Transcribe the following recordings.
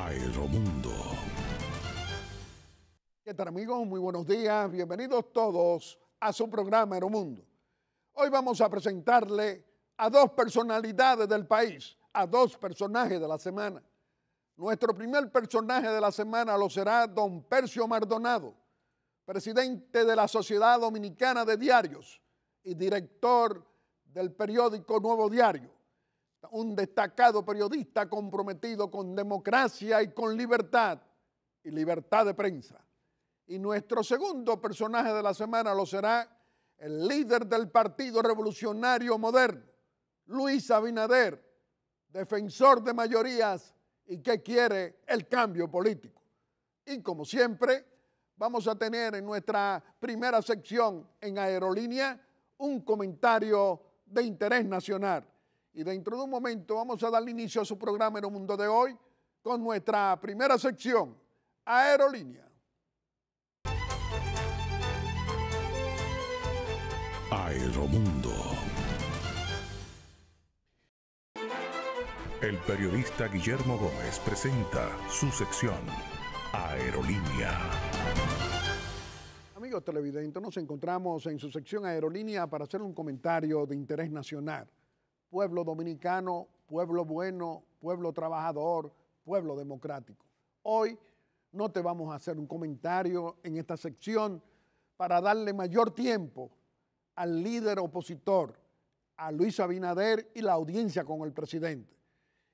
Aeromundo. ¿Qué tal, amigos? Muy buenos días. Bienvenidos todos a su programa Aeromundo. Hoy vamos a presentarle a dos personalidades del país, a dos personajes de la semana. Nuestro primer personaje de la semana lo será don Percio Maldonado, presidente de la Sociedad Dominicana de Diarios y director del periódico Nuevo Diario. Un destacado periodista comprometido con democracia y con libertad y libertad de prensa. Y nuestro segundo personaje de la semana lo será el líder del Partido Revolucionario Moderno, Luis Abinader, defensor de mayorías y que quiere el cambio político. Y como siempre, vamos a tener en nuestra primera sección en Aerolínea un comentario de interés nacional. Y dentro de un momento vamos a dar inicio a su programa Aeromundo de hoy con nuestra primera sección, Aerolínea. Aeromundo. El periodista Guillermo Gómez presenta su sección Aerolínea. Amigos televidentes, nos encontramos en su sección Aerolínea para hacer un comentario de interés nacional. Pueblo dominicano, pueblo bueno, pueblo trabajador, pueblo democrático. Hoy no te vamos a hacer un comentario en esta sección para darle mayor tiempo al líder opositor, a Luis Abinader y la audiencia con el presidente.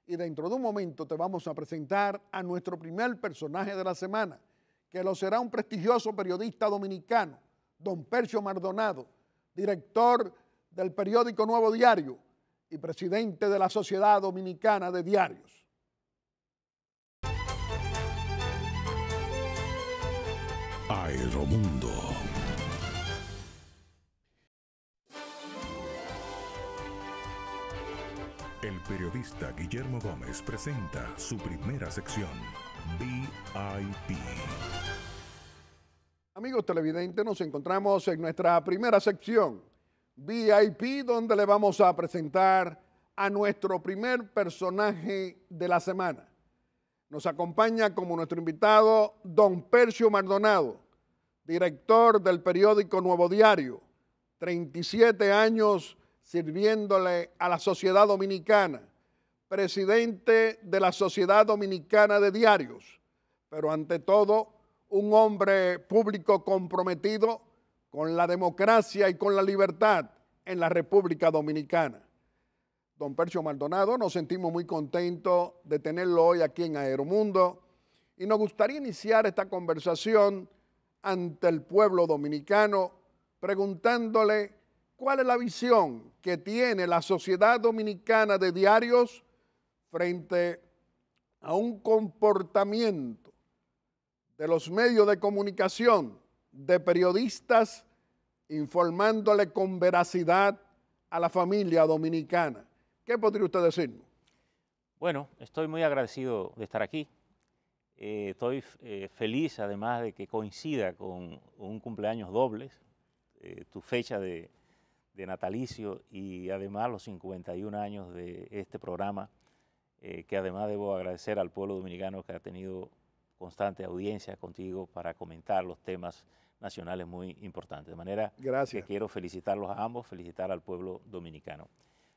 Y dentro de un momento te vamos a presentar a nuestro primer personaje de la semana, que lo será un prestigioso periodista dominicano, don Percio Maldonado, director del periódico Nuevo Diario y presidente de la Sociedad Dominicana de Diarios. Aeromundo. El periodista Guillermo Gómez presenta su primera sección, VIP. Amigos televidentes, nos encontramos en nuestra primera sección, VIP, donde le vamos a presentar a nuestro primer personaje de la semana. Nos acompaña como nuestro invitado don Percio Maldonado, director del periódico Nuevo Diario, 37 años sirviéndole a la sociedad dominicana, presidente de la Sociedad Dominicana de Diarios, pero ante todo un hombre público comprometido con la democracia y con la libertad en la República Dominicana. Don Percio Maldonado, nos sentimos muy contentos de tenerlo hoy aquí en Aeromundo y nos gustaría iniciar esta conversación ante el pueblo dominicano preguntándole cuál es la visión que tiene la Sociedad Dominicana de Diarios frente a un comportamiento de los medios de comunicación, de periodistas, informándole con veracidad a la familia dominicana. ¿Qué podría usted decirnos? Bueno, estoy muy agradecido de estar aquí. Estoy feliz además de que coincida con un cumpleaños doble, tu fecha de natalicio y además los 51 años de este programa, que además debo agradecer al pueblo dominicano que ha tenido constante audiencia contigo para comentar los temas nacionales muy importantes. De manera que quiero felicitarlos a ambos, felicitar al pueblo dominicano.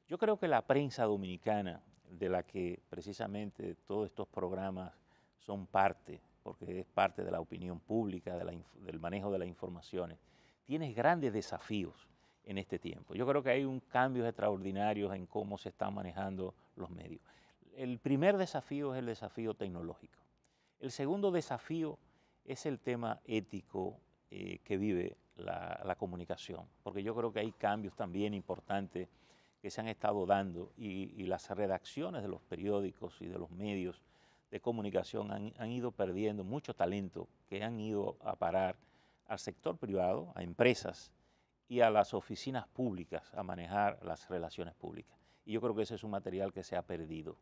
Yo creo que la prensa dominicana, de la que precisamente todos estos programas son parte, porque es parte de la opinión pública, del manejo de las informaciones, tiene grandes desafíos en este tiempo. Yo creo que hay un cambio extraordinario en cómo se están manejando los medios. El primer desafío es el desafío tecnológico. El segundo desafío es el tema ético que vive la comunicación, porque yo creo que hay cambios también importantes que se han estado dando y las redacciones de los periódicos y de los medios de comunicación han ido perdiendo mucho talento que han ido a parar al sector privado, a empresas y a las oficinas públicas a manejar las relaciones públicas. Y yo creo que ese es un material que se ha perdido.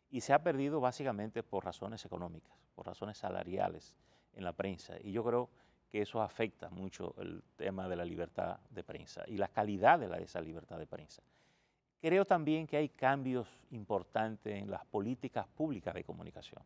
Y se ha perdido básicamente por razones económicas, por razones salariales en la prensa. Y yo creo que eso afecta mucho el tema de la libertad de prensa y la calidad de esa libertad de prensa. Creo también que hay cambios importantes en las políticas públicas de comunicación.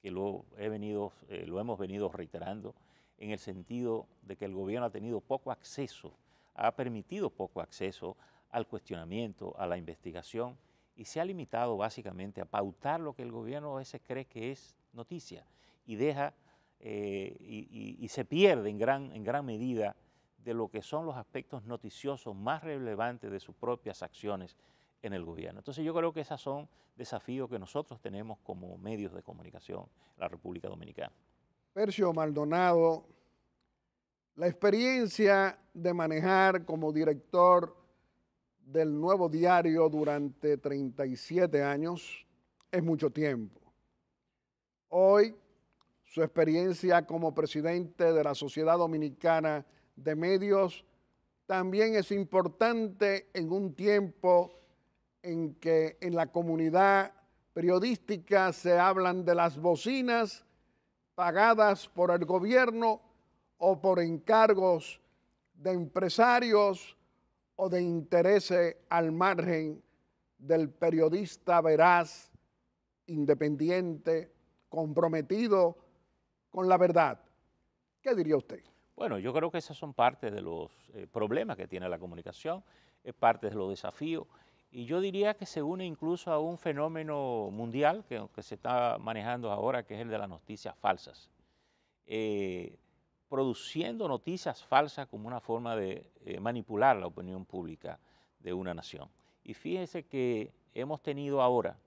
que lo hemos venido reiterando, en el sentido de que el gobierno ha tenido poco acceso, ha permitido poco acceso al cuestionamiento, a la investigación, y se ha limitado básicamente a pautar lo que el gobierno a veces cree que es noticia y deja y se pierde en gran medida de lo que son los aspectos noticiosos más relevantes de sus propias acciones en el gobierno. Entonces yo creo que esos son desafíos que nosotros tenemos como medios de comunicación en la República Dominicana. Percio Maldonado, la experiencia de manejar como director del Nuevo Diario durante 37 años es mucho tiempo. Hoy, su experiencia como presidente de la Sociedad Dominicana de Medios también es importante en un tiempo en que en la comunidad periodística se hablan de las bocinas pagadas por el gobierno o por encargos de empresarios o de intereses al margen del periodista veraz, independiente, comprometido con la verdad. ¿Qué diría usted? Bueno, yo creo que esos son parte de los problemas que tiene la comunicación, es parte de los desafíos, y yo diría que se une incluso a un fenómeno mundial que se está manejando ahora, que es el de las noticias falsas. Produciendo noticias falsas como una forma de manipular la opinión pública de una nación. Y fíjense que hemos tenido ahora,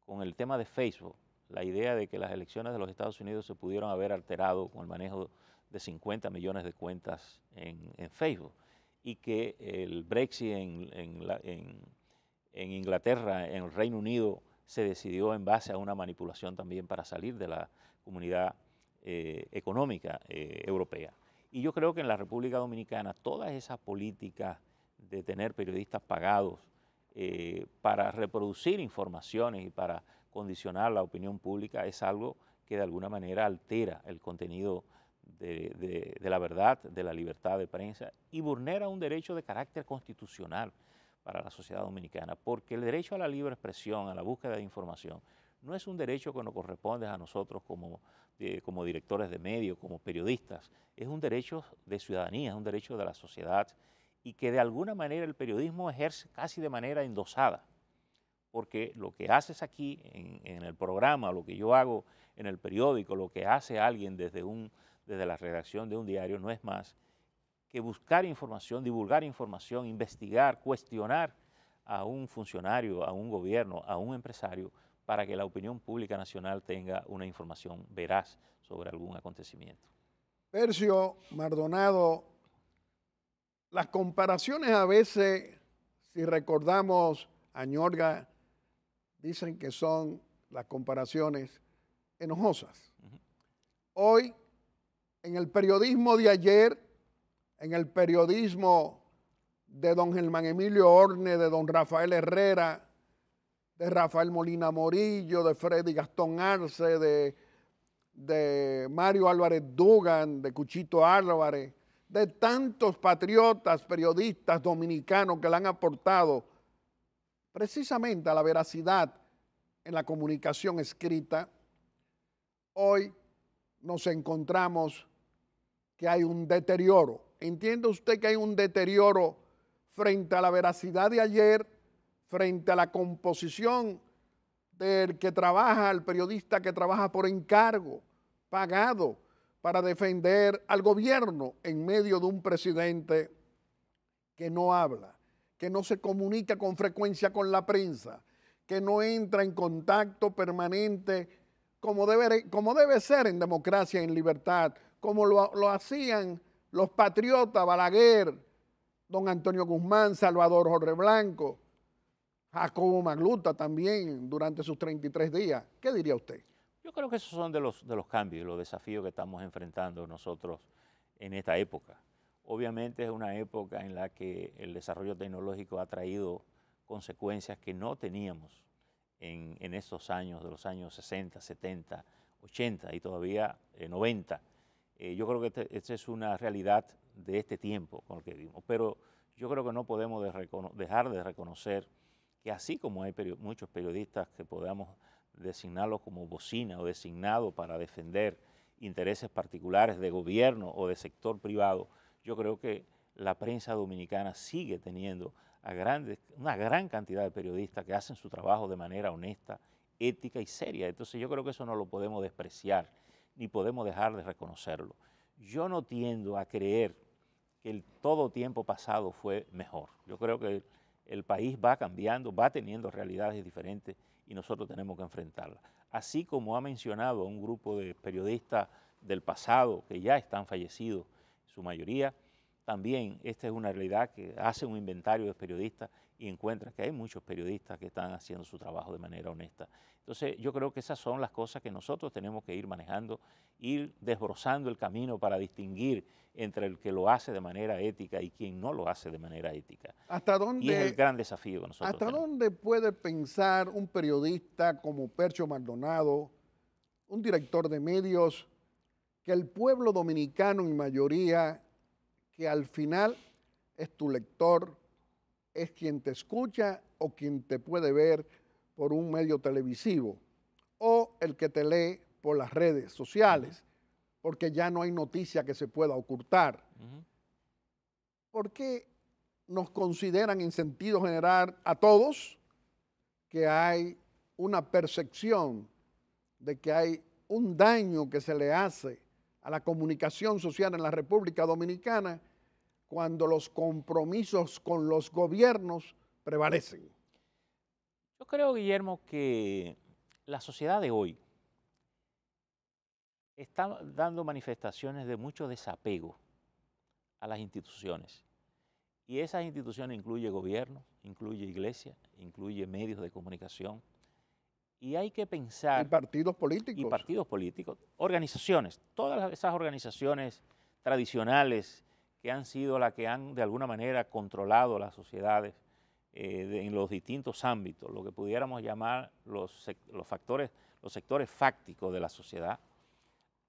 con el tema de Facebook, la idea de que las elecciones de los Estados Unidos se pudieron haber alterado con el manejo de 50 millones de cuentas en Facebook, y que el Brexit en Inglaterra, en el Reino Unido, se decidió en base a una manipulación también para salir de la comunidad económica europea. Y yo creo que en la República Dominicana todas esas políticas de tener periodistas pagados para reproducir informaciones y para condicionar la opinión pública es algo que de alguna manera altera el contenido de la verdad, de la libertad de prensa, y vulnera un derecho de carácter constitucional para la sociedad dominicana, porque el derecho a la libre expresión, a la búsqueda de información, no es un derecho que nos corresponde a nosotros como directores de medios, como periodistas, es un derecho de ciudadanía, es un derecho de la sociedad, y que de alguna manera el periodismo ejerce casi de manera endosada, porque lo que haces aquí en el programa, lo que yo hago en el periódico, lo que hace alguien desde la redacción de un diario, no es más que buscar información, divulgar información, investigar, cuestionar a un funcionario, a un gobierno, a un empresario, para que la opinión pública nacional tenga una información veraz sobre algún acontecimiento. Percio Maldonado, las comparaciones a veces, si recordamos a Ñorga, dicen que son las comparaciones enojosas. Hoy, en el periodismo de ayer, en el periodismo de don Germán Emilio Orne, de don Rafael Herrera, de Rafael Molina Morillo, de Freddy Gastón Arce, de Mario Álvarez Dugan, de Cuchito Álvarez, de tantos patriotas, periodistas dominicanos que le han aportado precisamente a la veracidad en la comunicación escrita. Hoy nos encontramos que hay un deterioro. ¿Entiende usted que hay un deterioro frente a la veracidad de ayer, frente a la composición del que trabaja, el periodista que trabaja por encargo, pagado para defender al gobierno en medio de un presidente que no habla, que no se comunica con frecuencia con la prensa, que no entra en contacto permanente como debe ser en democracia y en libertad, como lo hacían los patriotas Balaguer, don Antonio Guzmán, Salvador Jorge Blanco, Jacobo Magluta también durante sus 33 días. ¿Qué diría usted? Yo creo que esos son de los cambios, los desafíos que estamos enfrentando nosotros en esta época. Obviamente es una época en la que el desarrollo tecnológico ha traído consecuencias que no teníamos en estos años, de los años 60, 70, 80 y todavía 90. Yo creo que esta es una realidad de este tiempo con el que vivimos, pero yo creo que no podemos dejar de reconocer que así como hay muchos periodistas que podamos designarlo como bocina o designado para defender intereses particulares de gobierno o de sector privado, yo creo que la prensa dominicana sigue teniendo una gran cantidad de periodistas que hacen su trabajo de manera honesta, ética y seria. Entonces yo creo que eso no lo podemos despreciar, ni podemos dejar de reconocerlo. Yo no tiendo a creer que el todo tiempo pasado fue mejor. Yo creo que el país va cambiando, va teniendo realidades diferentes y nosotros tenemos que enfrentarlas. Así como ha mencionado a un grupo de periodistas del pasado que ya están fallecidos, su mayoría, también esta es una realidad que hace un inventario de periodistas y encuentra que hay muchos periodistas que están haciendo su trabajo de manera honesta. Entonces yo creo que esas son las cosas que nosotros tenemos que ir manejando, ir desbrozando el camino para distinguir entre el que lo hace de manera ética y quien no lo hace de manera ética. ¿Hasta dónde, y es el gran desafío que nosotros ¿hasta tenemos. dónde puede pensar un periodista como Percio Maldonado, un director de medios, que el pueblo dominicano en mayoría, que al final es tu lector, es quien te escucha o quien te puede ver por un medio televisivo o el que te lee por las redes sociales, porque ya no hay noticia que se pueda ocultar? ¿Por qué nos consideran en sentido general a todos que hay una percepción de que hay un daño que se le hace a la comunicación social en la República Dominicana cuando los compromisos con los gobiernos prevalecen? Yo creo, Guillermo, que la sociedad de hoy está dando manifestaciones de mucho desapego a las instituciones. Y esas instituciones incluye gobierno, incluye iglesia, incluye medios de comunicación. Y hay que pensar... Y partidos políticos. Y partidos políticos, organizaciones, todas esas organizaciones tradicionales que han sido las que han de alguna manera controlado las sociedades en los distintos ámbitos, lo que pudiéramos llamar los sectores fácticos de la sociedad,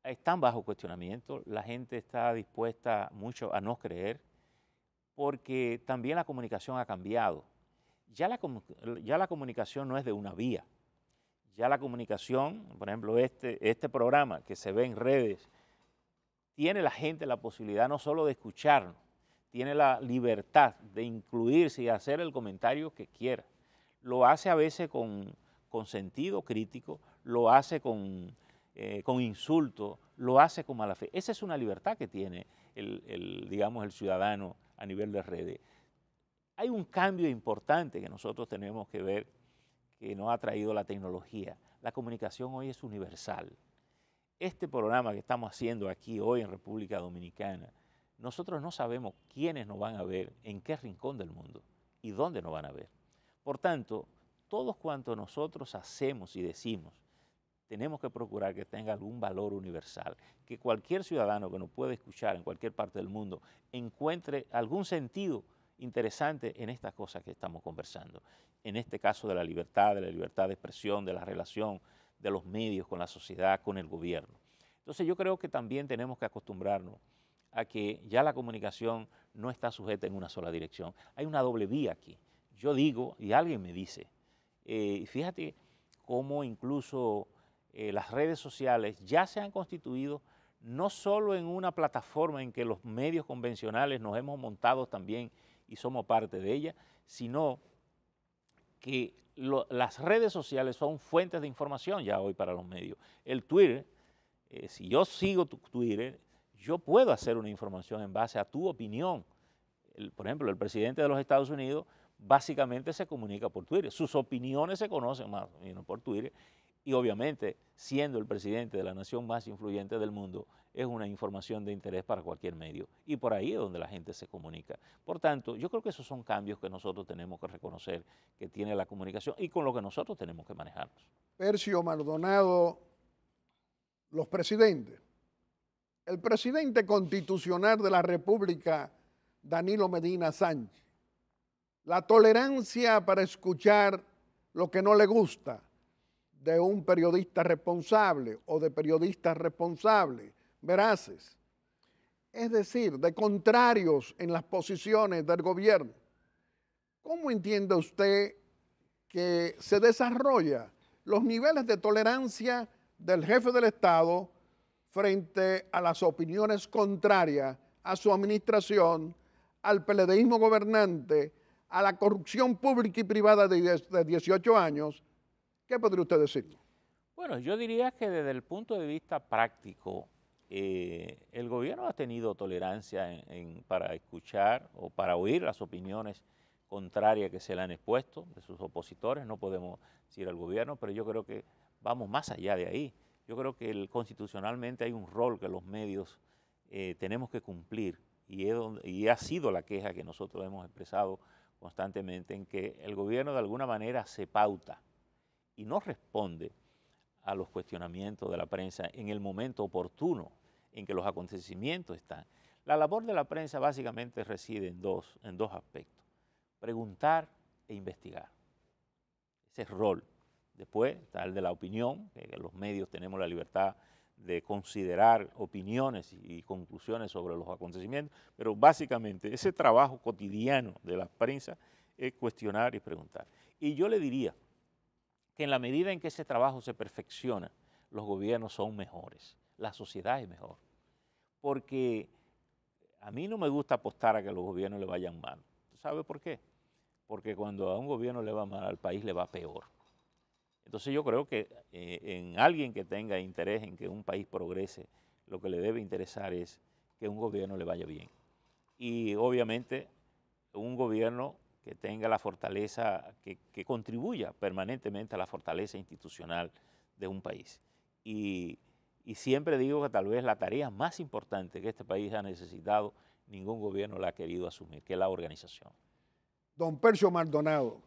están bajo cuestionamiento. La gente está dispuesta mucho a no creer, porque también la comunicación ha cambiado. Ya la comunicación no es de una vía. Ya la comunicación, por ejemplo, este programa que se ve en redes, tiene la gente la posibilidad no solo de escucharnos, tiene la libertad de incluirse y hacer el comentario que quiera. Lo hace a veces con sentido crítico, lo hace con insulto, lo hace con mala fe. Esa es una libertad que tiene digamos, el ciudadano a nivel de redes. Hay un cambio importante que nosotros tenemos que ver, que nos ha traído la tecnología. La comunicación hoy es universal. Este programa que estamos haciendo aquí hoy en República Dominicana, nosotros no sabemos quiénes nos van a ver, en qué rincón del mundo y dónde nos van a ver. Por tanto, todos cuanto nosotros hacemos y decimos, tenemos que procurar que tenga algún valor universal, que cualquier ciudadano que nos pueda escuchar en cualquier parte del mundo encuentre algún sentido interesante en estas cosas que estamos conversando. En este caso de la libertad de expresión, de la relación de los medios con la sociedad, con el gobierno. Entonces yo creo que también tenemos que acostumbrarnos a que ya la comunicación no está sujeta en una sola dirección. Hay una doble vía aquí. Yo digo, y alguien me dice, fíjate cómo incluso las redes sociales ya se han constituido no solo en una plataforma en que los medios convencionales nos hemos montado también y somos parte de ella, sino que las redes sociales son fuentes de información ya hoy para los medios. El Twitter, si yo sigo tu Twitter, yo puedo hacer una información en base a tu opinión. Por ejemplo, el presidente de los Estados Unidos básicamente se comunica por Twitter. Sus opiniones se conocen más por Twitter. Y obviamente, siendo el presidente de la nación más influyente del mundo, es una información de interés para cualquier medio. Y por ahí es donde la gente se comunica. Por tanto, yo creo que esos son cambios que nosotros tenemos que reconocer que tiene la comunicación y con lo que nosotros tenemos que manejarnos. Percio Maldonado, los presidentes. El presidente constitucional de la República, Danilo Medina Sánchez. La tolerancia para escuchar lo que no le gusta de un periodista responsable o de periodistas responsables, veraces. Es decir, de contrarios en las posiciones del gobierno. ¿Cómo entiende usted que se desarrolla los niveles de tolerancia del jefe del Estado frente a las opiniones contrarias a su administración, al PLDismo gobernante, a la corrupción pública y privada de 18 años. ¿Qué podría usted decirnos? Bueno, yo diría que desde el punto de vista práctico, el gobierno ha tenido tolerancia para escuchar o para oír las opiniones contrarias que se le han expuesto de sus opositores. No podemos decir al gobierno, pero yo creo que vamos más allá de ahí. Yo creo que constitucionalmente hay un rol que los medios tenemos que cumplir y ha sido la queja que nosotros hemos expresado constantemente en que el gobierno de alguna manera se pauta y no responde a los cuestionamientos de la prensa en el momento oportuno en que los acontecimientos están. La labor de la prensa básicamente reside en dos aspectos: preguntar e investigar. Ese es el rol. Después está el de la opinión, que los medios tenemos la libertad de considerar opiniones y conclusiones sobre los acontecimientos, pero básicamente ese trabajo cotidiano de la prensa es cuestionar y preguntar. Y yo le diría que en la medida en que ese trabajo se perfecciona, los gobiernos son mejores, la sociedad es mejor. Porque a mí no me gusta apostar a que los gobiernos le vayan mal. ¿Sabe por qué? Porque cuando a un gobierno le va mal, al país le va peor. Entonces yo creo que en alguien que tenga interés en que un país progrese, lo que le debe interesar es que un gobierno le vaya bien. Y obviamente un gobierno que tenga la fortaleza, que contribuya permanentemente a la fortaleza institucional de un país. Y siempre digo que tal vez la tarea más importante que este país ha necesitado, ningún gobierno la ha querido asumir, que es la organización. Don Percio Maldonado,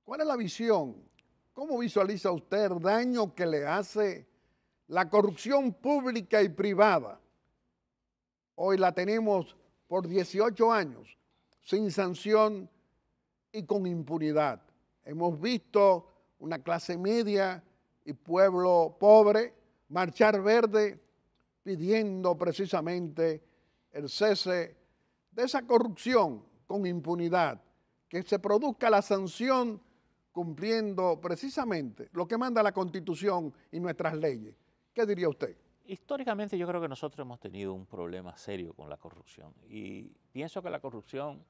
¿cuál es la visión? ¿Cómo visualiza usted el daño que le hace la corrupción pública y privada? Hoy la tenemos por 18 años, sin sanción y con impunidad. Hemos visto una clase media y pueblo pobre marchar verde pidiendo precisamente el cese de esa corrupción con impunidad, que se produzca la sanción cumpliendo precisamente lo que manda la Constitución y nuestras leyes. ¿Qué diría usted? Históricamente yo creo que nosotros hemos tenido un problema serio con la corrupción y pienso que la corrupción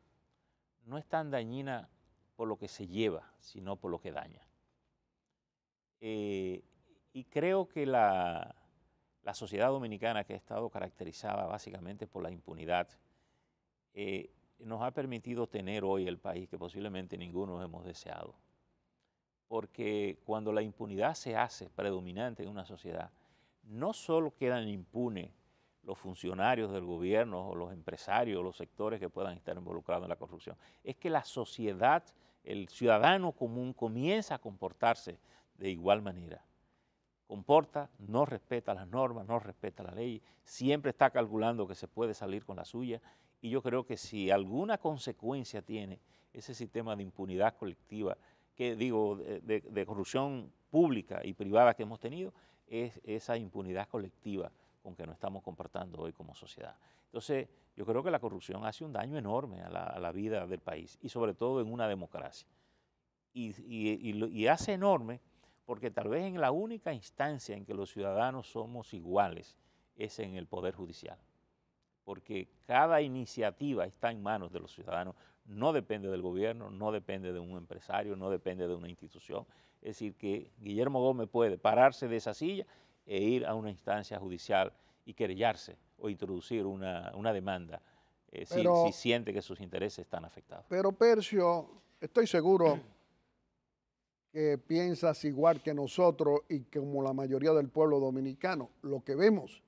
no es tan dañina por lo que se lleva, sino por lo que daña. Y creo que la sociedad dominicana, que ha estado caracterizada básicamente por la impunidad, nos ha permitido tener hoy el país que posiblemente ninguno hemos deseado. Porque cuando la impunidad se hace predominante en una sociedad, no solo quedan impunes los funcionarios del gobierno o los empresarios o los sectores que puedan estar involucrados en la corrupción, es que la sociedad, el ciudadano común comienza a comportarse de igual manera. No respeta las normas, no respeta la ley, siempre está calculando que se puede salir con la suya, y yo creo que si alguna consecuencia tiene ese sistema de impunidad colectiva, de corrupción pública y privada que hemos tenido, es esa impunidad colectiva con que nos estamos comportando hoy como sociedad. Entonces, yo creo que la corrupción hace un daño enorme a la vida del país y sobre todo en una democracia. Y hace enorme porque tal vez en la única instancia en que los ciudadanos somos iguales es en el Poder Judicial. Porque cada iniciativa está en manos de los ciudadanos, no depende del gobierno, no depende de un empresario, no depende de una institución. Es decir, que Guillermo Gómez puede pararse de esa silla e ir a una instancia judicial y querellarse o introducir una demanda si siente que sus intereses están afectados. Pero Percio, estoy seguro que piensas igual que nosotros y como la mayoría del pueblo dominicano. Lo que vemos,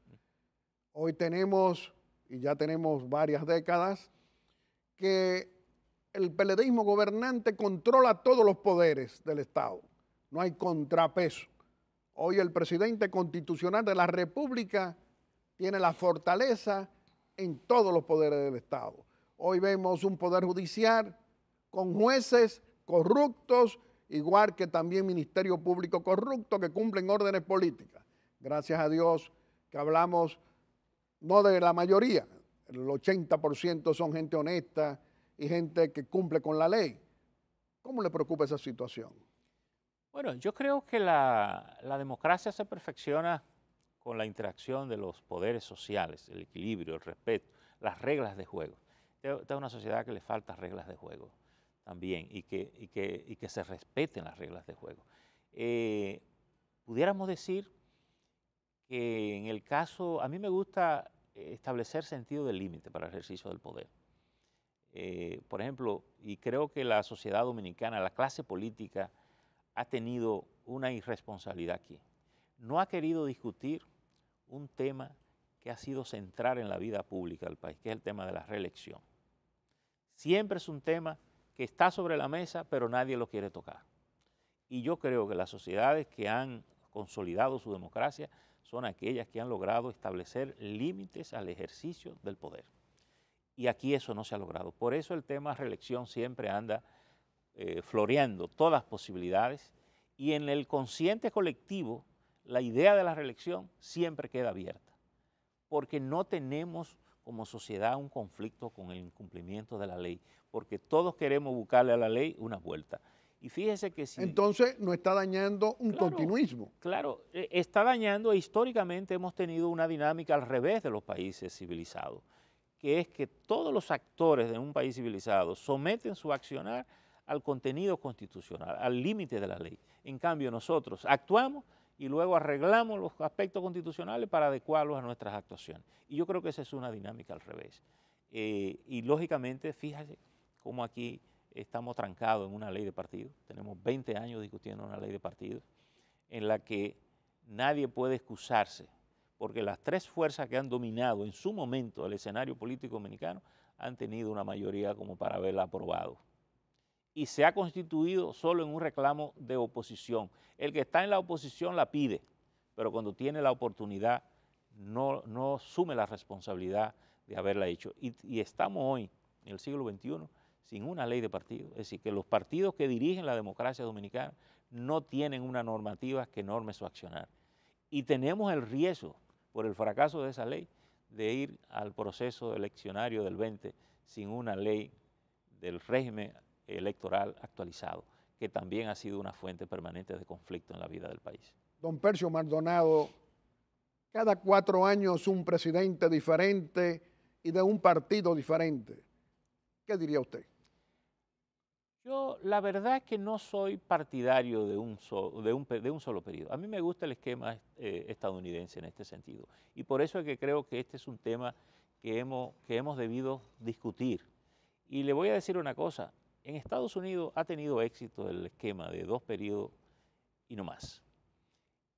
hoy tenemos, y ya tenemos varias décadas, que el PLDismo gobernante controla todos los poderes del Estado. No hay contrapeso. Hoy el presidente constitucional de la República tiene la fortaleza en todos los poderes del Estado. Hoy vemos un poder judicial con jueces corruptos, igual que también ministerio público corrupto que cumplen órdenes políticas. Gracias a Dios que hablamos no de la mayoría, el 80% son gente honesta y gente que cumple con la ley. ¿Cómo le preocupa esa situación? Bueno, yo creo que la democracia se perfecciona con la interacción de los poderes sociales, el equilibrio, el respeto, las reglas de juego. Esta es una sociedad que le falta reglas de juego también y que se respeten las reglas de juego. Pudiéramos decir que en el caso, a mí me gusta establecer sentido del límite para el ejercicio del poder. Por ejemplo, y creo que la sociedad dominicana, la clase política, ha tenido una irresponsabilidad aquí. No ha querido discutir un tema que ha sido central en la vida pública del país, que es el tema de la reelección. Siempre es un tema que está sobre la mesa, pero nadie lo quiere tocar. Y yo creo que las sociedades que han consolidado su democracia son aquellas que han logrado establecer límites al ejercicio del poder. Y aquí eso no se ha logrado. Por eso el tema reelección siempre anda floreando todas las posibilidades y en el consciente colectivo la idea de la reelección siempre queda abierta, porque no tenemos como sociedad un conflicto con el incumplimiento de la ley, porque todos queremos buscarle a la ley una vuelta. Y fíjese que si... Entonces no está dañando un continuismo. Claro, está dañando e históricamente hemos tenido una dinámica al revés de los países civilizados, que es que todos los actores de un país civilizado someten su accionar al contenido constitucional, al límite de la ley. En cambio, nosotros actuamos y luego arreglamos los aspectos constitucionales para adecuarlos a nuestras actuaciones. Y yo creo que esa es una dinámica al revés. Y lógicamente, fíjate cómo aquí estamos trancados en una ley de partidos. Tenemos 20 años discutiendo una ley de partidos en la que nadie puede excusarse porque las tres fuerzas que han dominado en su momento el escenario político dominicano han tenido una mayoría como para haberla aprobado. Y se ha constituido solo en un reclamo de oposición. El que está en la oposición la pide, pero cuando tiene la oportunidad no asume la responsabilidad de haberla hecho. Y estamos hoy, en el siglo XXI, sin una ley de partidos. Es decir, que los partidos que dirigen la democracia dominicana no tienen una normativa que norme su accionar. Y tenemos el riesgo, por el fracaso de esa ley, de ir al proceso eleccionario del 20 sin una ley del régimen electoral actualizado, que también ha sido una fuente permanente de conflicto en la vida del país. Don Percio Maldonado, cada 4 años un presidente diferente y de un partido diferente. ¿Qué diría usted? Yo la verdad es que no soy partidario de un solo periodo. A mí me gusta el esquema estadounidense en este sentido. Y por eso es que creo que este es un tema que hemos debido discutir. Y le voy a decir una cosa. En Estados Unidos ha tenido éxito el esquema de 2 periodos y no más.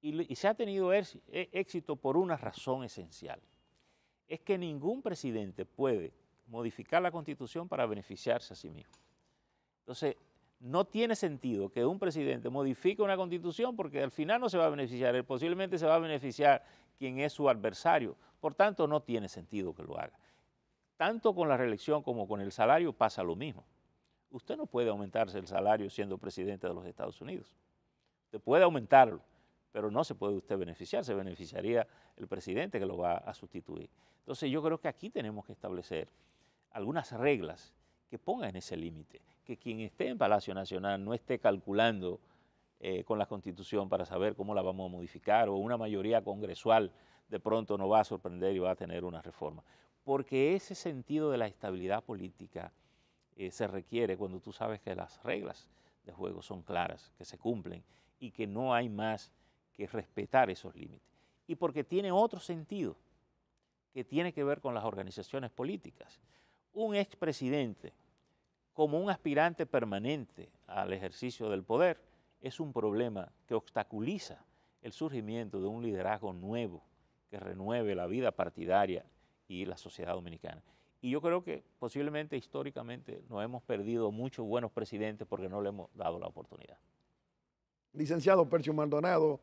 Y se ha tenido éxito por una razón esencial. Es que ningún presidente puede modificar la Constitución para beneficiarse a sí mismo. Entonces, no tiene sentido que un presidente modifique una Constitución porque al final no se va a beneficiar él, posiblemente se va a beneficiar quien es su adversario. Por tanto, no tiene sentido que lo haga. Tanto con la reelección como con el salario pasa lo mismo. Usted no puede aumentarse el salario siendo presidente de los Estados Unidos. Usted puede aumentarlo, pero no se puede usted beneficiar, se beneficiaría el presidente que lo va a sustituir. Entonces yo creo que aquí tenemos que establecer algunas reglas que pongan ese límite, que quien esté en Palacio Nacional no esté calculando con la Constitución para saber cómo la vamos a modificar o una mayoría congresual de pronto nos va a sorprender y va a tener una reforma. Porque ese sentido de la estabilidad política se requiere cuando tú sabes que las reglas de juego son claras, que se cumplen y que no hay más que respetar esos límites. Y porque tiene otro sentido que tiene que ver con las organizaciones políticas. Un expresidente como un aspirante permanente al ejercicio del poder es un problema que obstaculiza el surgimiento de un liderazgo nuevo que renueve la vida partidaria y la sociedad dominicana. Y yo creo que posiblemente históricamente nos hemos perdido muchos buenos presidentes porque no le hemos dado la oportunidad. Licenciado Percio Maldonado,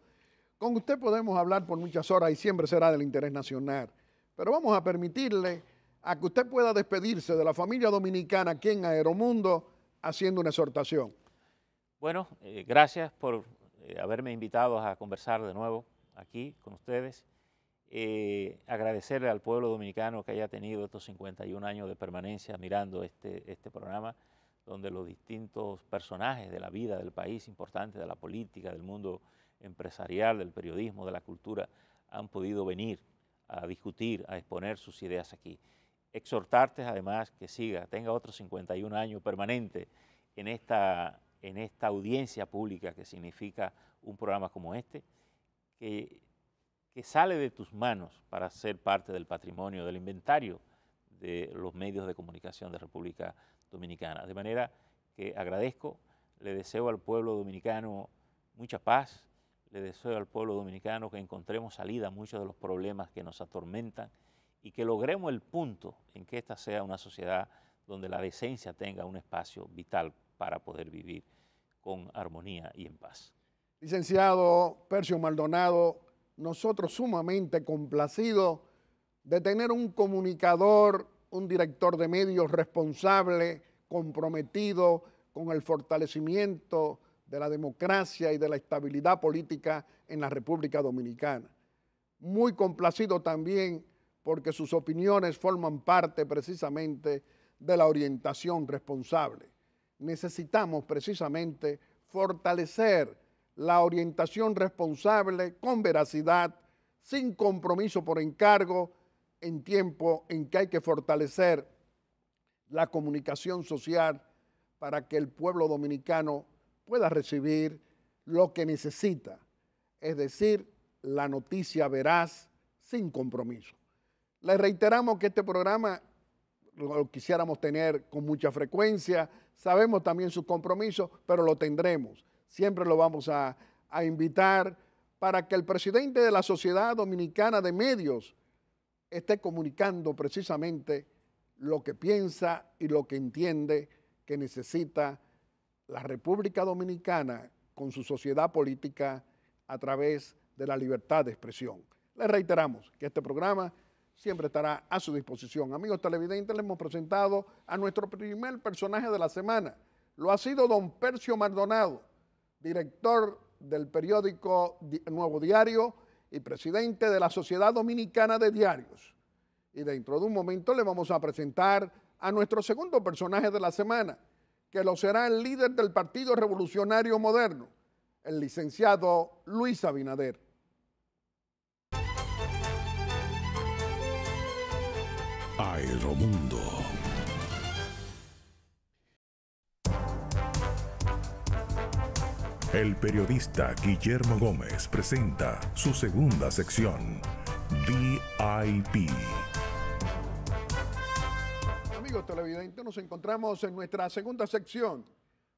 con usted podemos hablar por muchas horas y siempre será del interés nacional, pero vamos a permitirle a que usted pueda despedirse de la familia dominicana aquí en Aeromundo haciendo una exhortación. Bueno, gracias por haberme invitado a conversar de nuevo aquí con ustedes. Agradecerle al pueblo dominicano que haya tenido estos 51 años de permanencia mirando este programa, donde los distintos personajes de la vida del país importante, de la política, del mundo empresarial, del periodismo, de la cultura, han podido venir a discutir, a exponer sus ideas aquí. Exhortarte además que siga, tenga otros 51 años permanente en esta audiencia pública que significa un programa como este, que sale de tus manos para ser parte del patrimonio, del inventario de los medios de comunicación de República Dominicana. De manera que agradezco, le deseo al pueblo dominicano mucha paz, le deseo al pueblo dominicano que encontremos salida a muchos de los problemas que nos atormentan y que logremos el punto en que esta sea una sociedad donde la decencia tenga un espacio vital para poder vivir con armonía y en paz. Licenciado Percio Maldonado, nosotros sumamente complacidos de tener un comunicador, un director de medios responsable, comprometido con el fortalecimiento de la democracia y de la estabilidad política en la República Dominicana. Muy complacido también porque sus opiniones forman parte precisamente de la orientación responsable. Necesitamos precisamente fortalecer la orientación responsable con veracidad, sin compromiso por encargo, en tiempo en que hay que fortalecer la comunicación social para que el pueblo dominicano pueda recibir lo que necesita, es decir, la noticia veraz sin compromiso. Les reiteramos que este programa lo quisiéramos tener con mucha frecuencia, sabemos también sus compromisos, pero lo tendremos. Siempre lo vamos a invitar para que el presidente de la Sociedad Dominicana de Medios esté comunicando precisamente lo que piensa y lo que entiende que necesita la República Dominicana con su sociedad política a través de la libertad de expresión. Les reiteramos que este programa siempre estará a su disposición. Amigos televidentes, les hemos presentado a nuestro primer personaje de la semana. Lo ha sido don Percio Maldonado, director del periódico Nuevo Diario y presidente de la Sociedad Dominicana de Diarios. Y dentro de un momento le vamos a presentar a nuestro segundo personaje de la semana, que lo será el líder del Partido Revolucionario Moderno, el licenciado Luis Abinader. Aeromundo. El periodista Guillermo Gómez presenta su segunda sección, VIP. Amigos televidentes, nos encontramos en nuestra segunda sección,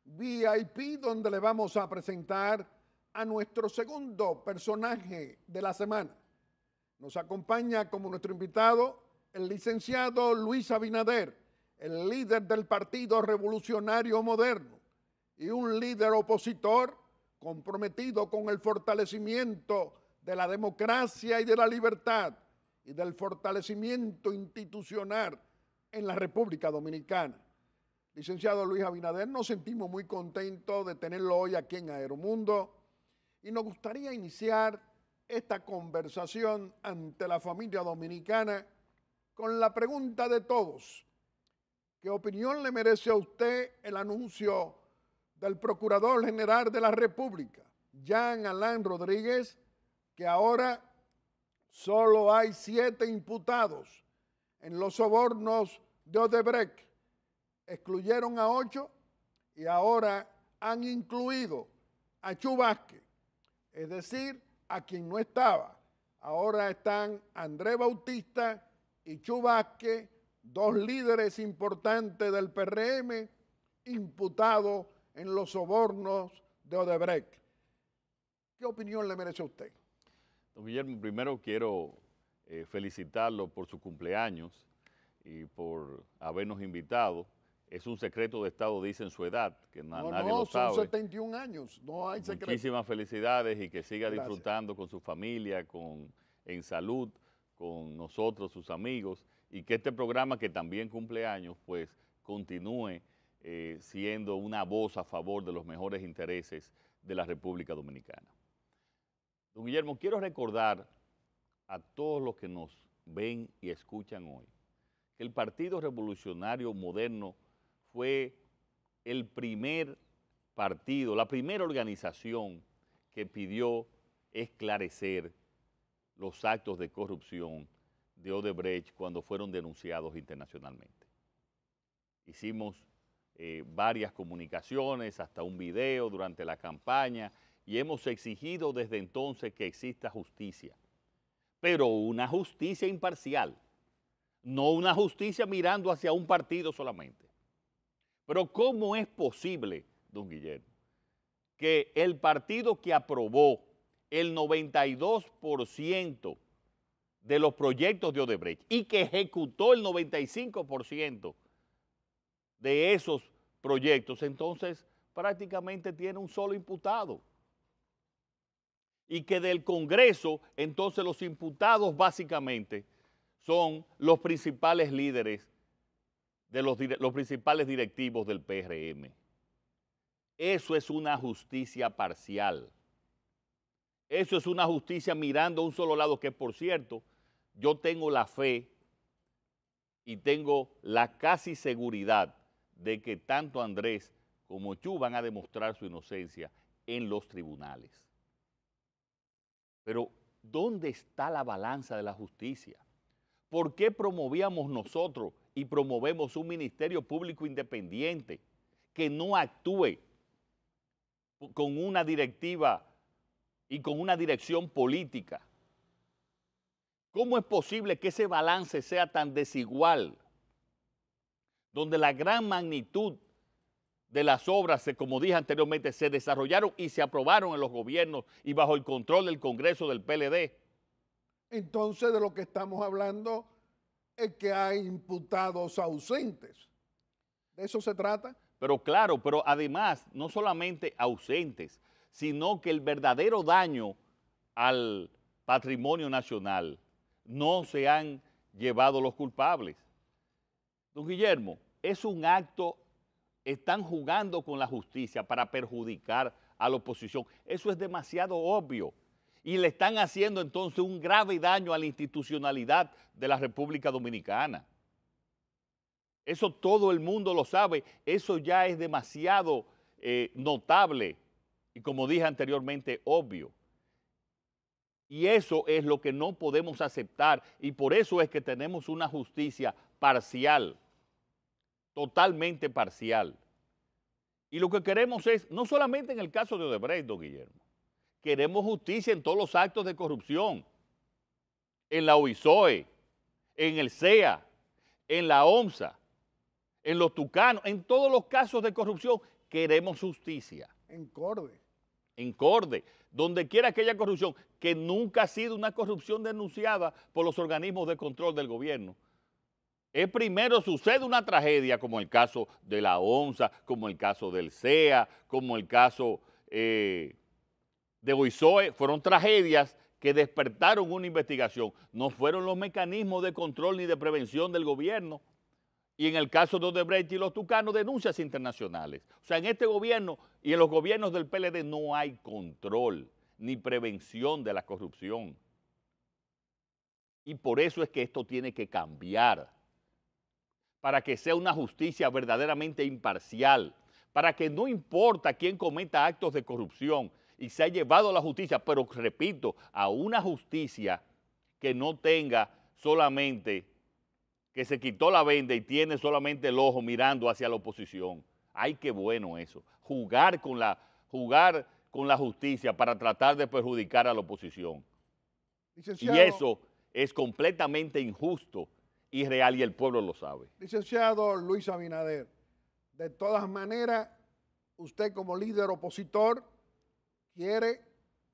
VIP, donde le vamos a presentar a nuestro segundo personaje de la semana. Nos acompaña como nuestro invitado el licenciado Luis Abinader, el líder del Partido Revolucionario Moderno y un líder opositor comprometido con el fortalecimiento de la democracia y de la libertad y del fortalecimiento institucional en la República Dominicana. Licenciado Luis Abinader, nos sentimos muy contentos de tenerlo hoy aquí en Aeromundo y nos gustaría iniciar esta conversación ante la familia dominicana con la pregunta de todos. ¿Qué opinión le merece a usted el anuncio del Procurador General de la República, Jean Alain Rodríguez, que ahora solo hay 7 imputados en los sobornos de Odebrecht? Excluyeron a 8 y ahora han incluido a Chu Vázquez, es decir, a quien no estaba. Ahora están Andrés Bautista y Chu Vázquez, 2 líderes importantes del PRM, imputados en los sobornos de Odebrecht. ¿Qué opinión le merece a usted? Don Guillermo, primero quiero felicitarlo por su cumpleaños y por habernos invitado. Es un secreto de Estado, dicen su edad, que nadie lo sabe. Son 71 años, no hay secreto. Muchísimas felicidades y que siga Gracias. Disfrutando con su familia, en salud, con nosotros, sus amigos, y que este programa, que también cumple años, pues continúe siendo una voz a favor de los mejores intereses de la República Dominicana. Don Guillermo, quiero recordar a todos los que nos ven y escuchan hoy que el Partido Revolucionario Moderno fue el primer partido, la primera organización que pidió esclarecer los actos de corrupción de Odebrecht cuando fueron denunciados internacionalmente. Hicimos varias comunicaciones, hasta un video durante la campaña, y hemos exigido desde entonces que exista justicia, pero una justicia imparcial, no una justicia mirando hacia un partido solamente. Pero ¿cómo es posible, don Guillermo, que el partido que aprobó el 92% de los proyectos de Odebrecht y que ejecutó el 95% de esos proyectos, entonces prácticamente tiene un solo imputado? Y que del Congreso, entonces los imputados básicamente son los principales líderes de los principales directivos del PRM. Eso es una justicia parcial. Eso es una justicia mirando a un solo lado, que por cierto, yo tengo la fe y tengo la casi seguridad de que tanto Andrés como Chu van a demostrar su inocencia en los tribunales. Pero, ¿dónde está la balanza de la justicia? ¿Por qué promovíamos nosotros y promovemos un Ministerio Público independiente que no actúe con una directiva y con una dirección política? ¿Cómo es posible que ese balance sea tan desigual, donde la gran magnitud de las obras, como dije anteriormente, se desarrollaron y se aprobaron en los gobiernos y bajo el control del Congreso del PLD? Entonces, de lo que estamos hablando es que hay imputados ausentes. ¿De eso se trata? Pero claro, pero además, no solamente ausentes, sino que el verdadero daño al patrimonio nacional no se han llevado los culpables. Don Guillermo, es un acto, están jugando con la justicia para perjudicar a la oposición. Eso es demasiado obvio. Y le están haciendo entonces un grave daño a la institucionalidad de la República Dominicana. Eso todo el mundo lo sabe, eso ya es demasiado notable y, como dije anteriormente, obvio. Y eso es lo que no podemos aceptar, y por eso es que tenemos una justicia parcial, totalmente parcial. Y lo que queremos es, no solamente en el caso de Odebrecht, don Guillermo, queremos justicia en todos los actos de corrupción, en la OISOE, en el CEA, en la OMSA, en los Tucanos, en todos los casos de corrupción queremos justicia. En Corde. En Corde, donde quiera que haya corrupción, que nunca ha sido una corrupción denunciada por los organismos de control del gobierno. Es primero sucede una tragedia, como el caso de la OMSA, como el caso del CEA, como el caso de OISOE, fueron tragedias que despertaron una investigación. No fueron los mecanismos de control ni de prevención del gobierno. Y en el caso de Odebrecht y los Tucanos, denuncias internacionales. O sea, en este gobierno y en los gobiernos del PLD no hay control ni prevención de la corrupción. Y por eso es que esto tiene que cambiar, para que sea una justicia verdaderamente imparcial, para que no importa quién cometa actos de corrupción y se ha llevado a la justicia, pero repito, a una justicia que no tenga solamente, que se quitó la venda y tiene solamente el ojo mirando hacia la oposición. Ay, qué bueno eso, jugar con la justicia para tratar de perjudicar a la oposición. Licenciado, Y eso es completamente injusto y real, y el pueblo lo sabe. Licenciado Luis Abinader, de todas maneras, usted como líder opositor quiere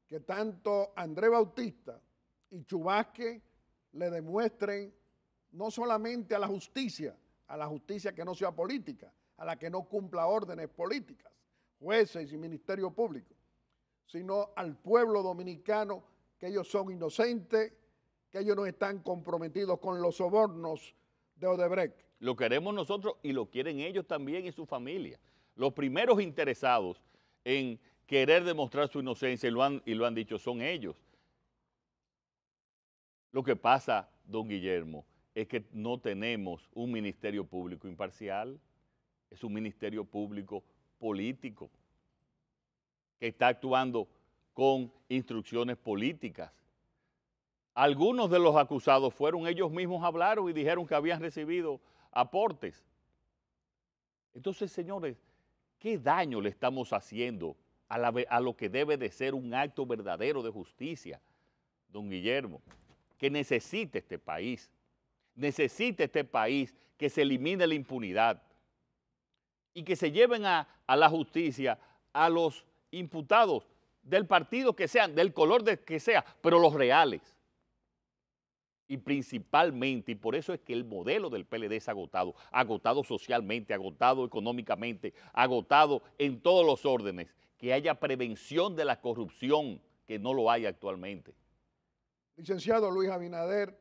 que tanto Andrés Bautista y Chu Vázquez le demuestren no solamente a la justicia que no sea política, a la que no cumpla órdenes políticas, jueces y ministerio público, sino al pueblo dominicano que ellos son inocentes, que ellos no están comprometidos con los sobornos de Odebrecht. Lo queremos nosotros y lo quieren ellos también y su familia. Los primeros interesados en querer demostrar su inocencia, y lo han dicho, son ellos. Lo que pasa, don Guillermo, es que no tenemos un ministerio público imparcial. es un ministerio público político que está actuando con instrucciones políticas. Algunos de los acusados fueron ellos mismos, hablaron y dijeron que habían recibido aportes. Entonces, señores, ¿qué daño le estamos haciendo a lo que debe de ser un acto verdadero de justicia, don Guillermo? Que necesita este país que se elimine la impunidad y que se lleven a la justicia a los imputados del partido que sean, del color de que sea, pero los reales. Y principalmente, y por eso es que el modelo del PLD es agotado, agotado socialmente, agotado económicamente, agotado en todos los órdenes, que haya prevención de la corrupción, que no lo hay actualmente. Licenciado Luis Abinader,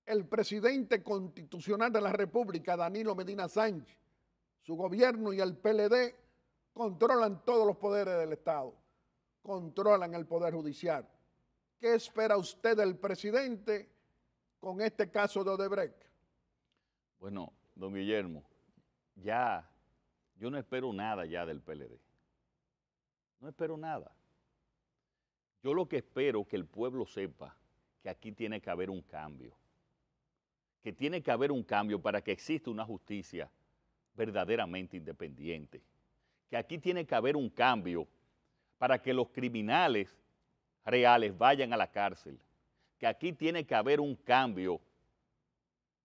el presidente constitucional de la República, Danilo Medina Sánchez, su gobierno y el PLD controlan todos los poderes del Estado, controlan el Poder Judicial. ¿Qué espera usted del presidente con este caso de Odebrecht? Bueno, don Guillermo, ya yo no espero nada ya del PLD. No espero nada. Yo lo que espero es que el pueblo sepa que aquí tiene que haber un cambio. Que tiene que haber un cambio para que exista una justicia verdaderamente independiente. Que aquí tiene que haber un cambio para que los criminales reales vayan a la cárcel, que aquí tiene que haber un cambio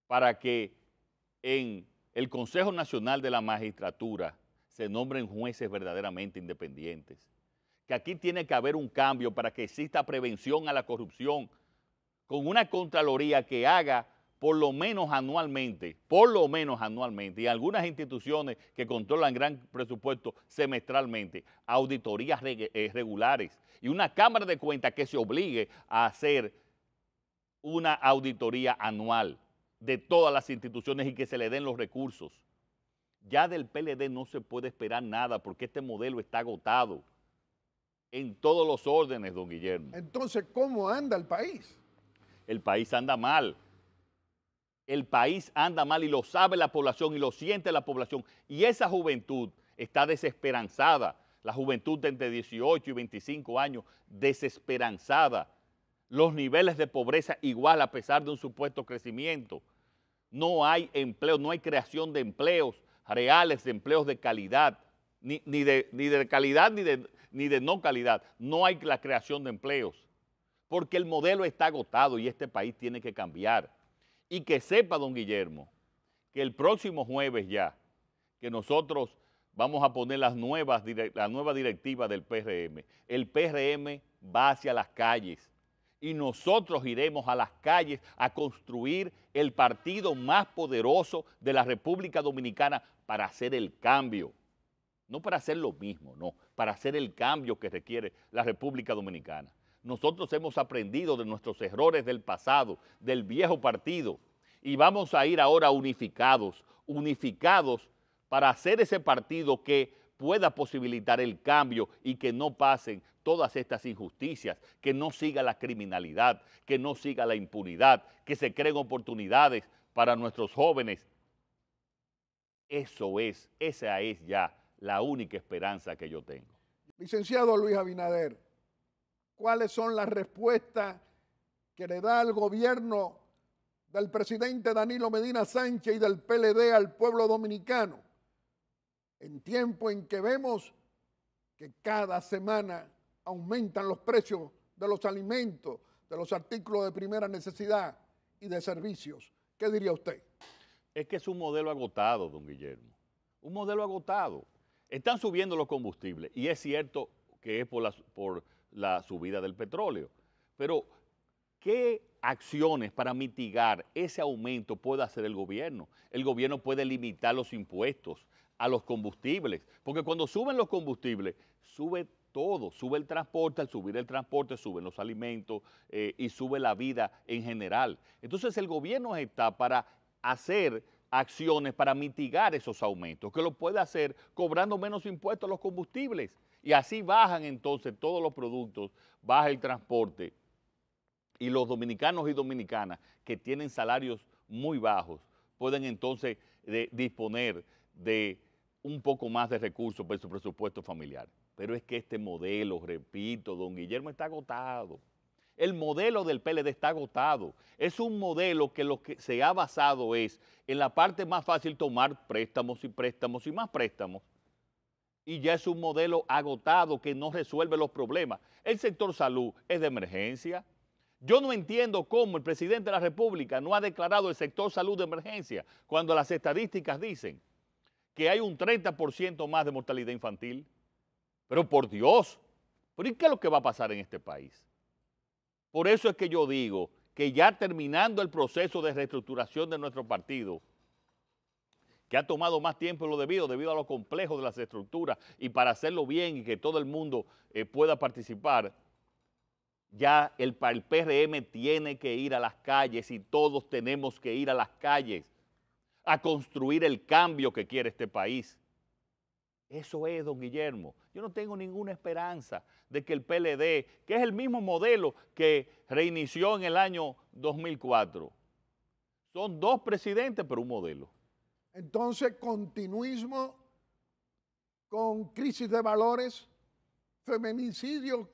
para que en el Consejo Nacional de la Magistratura se nombren jueces verdaderamente independientes, que aquí tiene que haber un cambio para que exista prevención a la corrupción, con una Contraloría que haga por lo menos anualmente, y algunas instituciones que controlan gran presupuesto semestralmente, auditorías regulares y una Cámara de Cuentas que se obligue a hacer una auditoría anual de todas las instituciones y que se le den los recursos. Ya del PLD no se puede esperar nada porque este modelo está agotado en todos los órdenes, don Guillermo. Entonces, ¿cómo anda el país? El país anda mal. El país anda mal y lo sabe la población y lo siente la población. Y esa juventud está desesperanzada. La juventud de entre 18 y 25 años, desesperanzada. Los niveles de pobreza igual a pesar de un supuesto crecimiento. No hay empleo, no hay creación de empleos reales, de empleos de calidad, ni de calidad ni de no calidad. No hay la creación de empleos. Porque el modelo está agotado y este país tiene que cambiar. Y que sepa, don Guillermo, que el próximo jueves ya, que nosotros vamos a poner la nueva directiva del PRM. El PRM va hacia las calles y nosotros iremos a las calles a construir el partido más poderoso de la República Dominicana para hacer el cambio. No para hacer lo mismo, no, para hacer el cambio que requiere la República Dominicana. Nosotros hemos aprendido de nuestros errores del pasado, del viejo partido, y vamos a ir ahora unificados para hacer ese partido que pueda posibilitar el cambio y que no pasen todas estas injusticias, que no siga la criminalidad, que no siga la impunidad, que se creen oportunidades para nuestros jóvenes. Esa es ya la única esperanza que yo tengo. Licenciado Luis Abinader, ¿cuáles son las respuestas que le da el gobierno del presidente Danilo Medina Sánchez y del PLD al pueblo dominicano en tiempo en que vemos que cada semana aumentan los precios de los alimentos, de los artículos de primera necesidad y de servicios? ¿Qué diría usted? Es que es un modelo agotado, don Guillermo, un modelo agotado. Están subiendo los combustibles y es cierto que es por la subida del petróleo, pero ¿qué acciones para mitigar ese aumento puede hacer el gobierno? El gobierno puede limitar los impuestos a los combustibles, porque cuando suben los combustibles, sube todo, sube el transporte, al subir el transporte suben los alimentos y sube la vida en general. Entonces el gobierno está para hacer acciones para mitigar esos aumentos, que lo puede hacer cobrando menos impuestos a los combustibles y así bajan entonces todos los productos, baja el transporte y los dominicanos y dominicanas que tienen salarios muy bajos pueden entonces disponer de un poco más de recursos para su presupuesto familiar. Pero es que este modelo, repito, don Guillermo, está agotado. El modelo del PLD está agotado. Es un modelo que lo que se ha basado es en la parte más fácil tomar préstamos y préstamos y más préstamos. Y ya es un modelo agotado que no resuelve los problemas. El sector salud es de emergencia. Yo no entiendo cómo el presidente de la República no ha declarado el sector salud de emergencia cuando las estadísticas dicen que hay un 30% más de mortalidad infantil. Pero por Dios, ¿pero y qué es lo que va a pasar en este país? Por eso es que yo digo que ya terminando el proceso de reestructuración de nuestro partido, que ha tomado más tiempo de lo debido a lo complejo de las estructuras y para hacerlo bien y que todo el mundo pueda participar, ya el PRM tiene que ir a las calles y todos tenemos que ir a las calles a construir el cambio que quiere este país. Eso es, don Guillermo. Yo no tengo ninguna esperanza de que el PLD, que es el mismo modelo que reinició en el año 2004, son dos presidentes pero un modelo. Entonces, continuismo con crisis de valores, feminicidios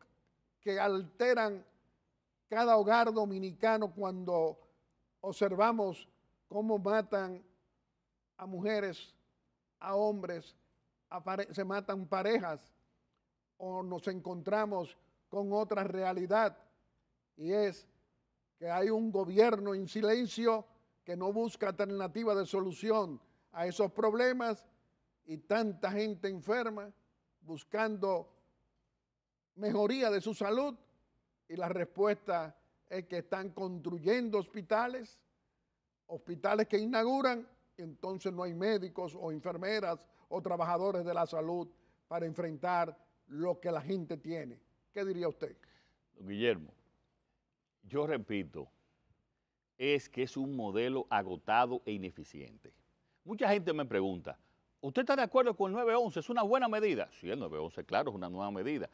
que alteran cada hogar dominicano cuando observamos cómo matan a mujeres, a hombres, se matan parejas, o nos encontramos con otra realidad, y es que hay un gobierno en silencio que no busca alternativa de solución a esos problemas y tanta gente enferma buscando mejoría de su salud, y la respuesta es que están construyendo hospitales que inauguran, y entonces no hay médicos o enfermeras o trabajadores de la salud para enfrentar lo que la gente tiene. ¿Qué diría usted? Don Guillermo, yo repito, es que es un modelo agotado e ineficiente. Mucha gente me pregunta, ¿usted está de acuerdo con el 911? ¿Es una buena medida? Sí, el 911, claro, es una nueva medida.